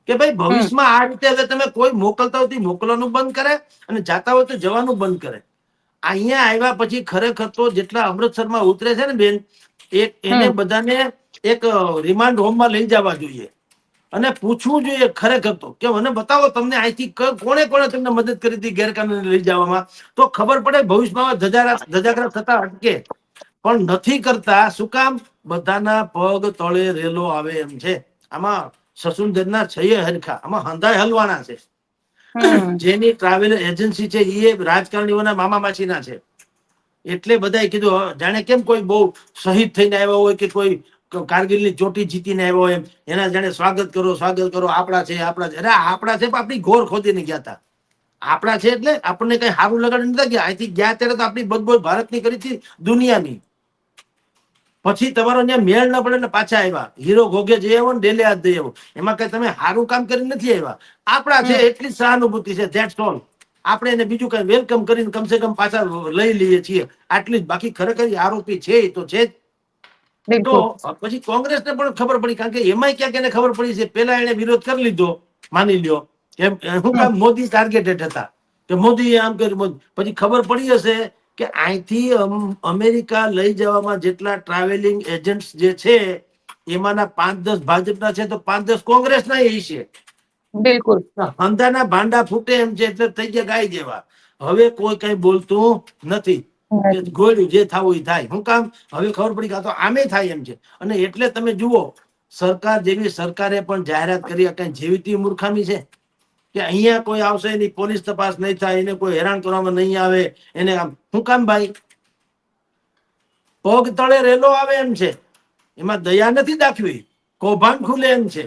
કે ભાઈ ભવિષ્યમાં આ રીતે હવે તમે કોઈ મોકલતા હોય મોકલવાનું બંધ કરે, અને જાતા હોય તો જવાનું બંધ કરે. અહીંયા આવ્યા પછી ખરેખર તો જેટલા અમૃતસરમાં ઉતરે છે ને બેન, એને બધાને એક રિમાન્ડ હોમમાં લઈ જવા જોઈએ અને પૂછવું જોઈએ ખરેખર તો કે મને બતાવો તમને અહીંથી કોણે કોણે તમને મદદ કરી હતી ગેરકાનૂની લઈ જવામાં, તો ખબર પડે ભવિષ્યમાં ધજાગરા થતા અટકે. પણ નથી કરતા. શું કામ? બધાના પગ તળે રેલો આવે એમ છે. આમાં સસુંદરના છે હરખા, આમાં હંધાય હલવાના છે. જેની ટ્રાવેલ એજન્સી છે એ રાજકારણીઓના મામા માસીના છે. એટલે બધાએ કીધું જાણે કેમ કોઈ બહુ શહીદ થઈને આવ્યા હોય કે કોઈ કારગિલની ચોટી જીતીને આવ્યો હોય એના જાણે સ્વાગત કરો સ્વાગત કરો, આપણા છે આપણા છે. અરે આપણા છે આપણી ઘોર ખોદીને ગયા હતા. આપણા છે એટલે આપણને કઈ સારું લગાડી નતા ગયા. અહીંથી ગયા ત્યારે તો આપણી બદબોય ભારતની કરી હતી, દુનિયાની. પછી તમારો ત્યાં મેળ ના પડે ને પાછા આવ્યા. હીરો ઘોઘે જઈ આવો ને ડેલે હાથ દઈ આવો, એમાં કઈ તમે સારું કામ કરી નથી આવ્યા. આપણા છે એટલી જ સહાનુભૂતિ છે, ધેટ્સ ઓલ. આપણે એને બીજું કઈ વેલકમ કરીને કમસે કમ પાછા લઈ લઈએ છીએ આટલી જ. બાકી ખરેખર આરોપી છે એ તો છે જ. તો પછી કોંગ્રેસને પણ ખબર પડી, કારણ કે એમાંય ક્યાંક એને ખબર પડી છે. પેલા એને વિરોધ કરી લીધો, માની લ્યો એમ. શું કામ? મોદી ટાર્ગેટેડ હતા કે મોદી આમ કર્યું. પછી ખબર પડી હશે કે અહીંથી અમેરિકા લઈ જવામાં જેટલા ટ્રાવેલિંગ એજન્ટ્સ જે છે એમાંના 5-10 ભાજપના છે તો 5-10 કોંગ્રેસના એ છે. બિલકુલ. અંધાના ભાંડા ફૂટે એમ છે, એટલે થઈ ગયા ગાય જેવા. હવે કોઈ કઈ બોલતું નથી. કે ગોળ્યું જે થવું એ થાય. શું કામ? હવે ખબર પડી કે આ તો આમે થાય એમ છે. અને એટલે તમે જુઓ, સરકાર જેવી સરકારે પણ જાહેરાત કરી કઈ જેવી તેવી મૂર્ખામી છે કે અહીંયા કોઈ આવશે એની પોલીસ તપાસ નહીં થાય, એને કોઈ હેરાન કરવામાં નહીં આવે, એને આમ શું કામ ભાઈ? પગ તળે રેલો આવે એમ છે, એમાં દયા નથી દાખવી, કૌભાંડ ખુલે એમ છે.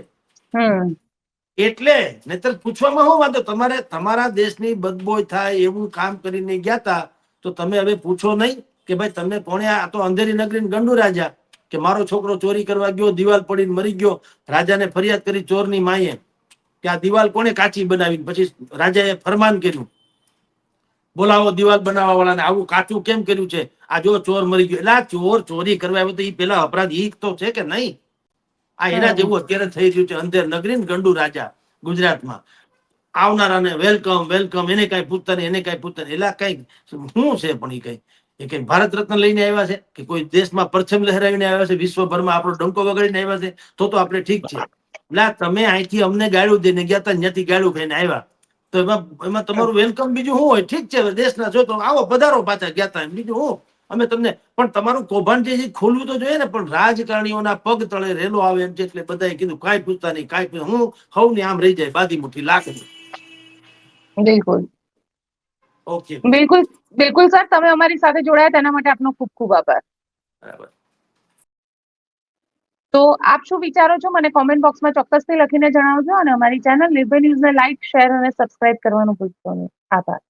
એટલે નહીતર પૂછવામાં શું વાંધો? તમારે તમારા દેશની બદબોય થાય એવું કામ કરીને ગયા તા, તો તમે હવે પૂછો નહીં કે ભાઈ તમે કોણે? આ તો અંધેરી નગરી ગંડુ રાજા કે મારો છોકરો ચોરી કરવા ગયો, દિવાલ પડીને મરી ગયો, રાજાને ફરિયાદ કરી ચોરની માએ કે આ દિવાલ કોણે કાચી બનાવી. પછી રાજાએ ફરમાન કર્યું, બોલાવો દિવાલ બનાવવા વાળાને, આવું કાચું કેમ કર્યું છે? આ જો ચોર મરી ગયો. એટલે આ ચોર ચોરી કરવા આવ્યો તો એ પેલા અપરાધી તો છે કે નહીં? આ એના જેવું અત્યારે થઈ રહ્યું છે. અંધેર નગરી ગંડુ રાજા ગુજરાતમાં આવનારાને વેલકમ વેલકમ, એને કઈ પૂછતા નહીં, એને કઈ પૂછતા નહીં. એટલે કઈ શું છે? પણ એ કઈ ભારત રત્ન લઈને આવ્યા છે કે કોઈ દેશમાં પરચમ લહેરાવીને આવ્યા છે, વિશ્વભરમાં આપણો ડંકો વગાડીને આવ્યા છે? તો આપણે ઠીક છે. એટલે તમે અહીંથી અમને ગાળું દઈને ગયા હતા, ત્યાંથી ગાળું ખાઈને આવ્યા, તો એમાં તમારું વેલકમ બીજું શું હોય? ઠીક છે, દેશના છો તો આવો, પધારો પાછા ગયા હતા, બીજું શું અમે તમને. પણ તમારું કૌભાંડ જે ખોલવું તો જોઈએ ને. પણ રાજકારણીઓના પગ તળે રેલો આવે એમ છે, એટલે બધાએ કીધું કાંઈ પૂછતા નહીં, કાંઈ હું હવ ને આમ રહી જાય, બાદી મુઠ્ઠી લાખ. બિલકુલ ઓકે, બિલકુલ બિલકુલ સર, તમે અમારી સાથે જોડાયા તેના માટે આપનો ખૂબ ખૂબ આભાર. બરાબર. તો આપ શું વિચારો છો મને કોમેન્ટ બોક્સમાં ચોક્કસથી લખીને જણાવજો, અને અમારી ચેનલ નિર્ભય ન્યૂઝને લાઇક, શેર અને સબસ્ક્રાઇબ કરવાનું ભૂલશો નહીં. આભાર.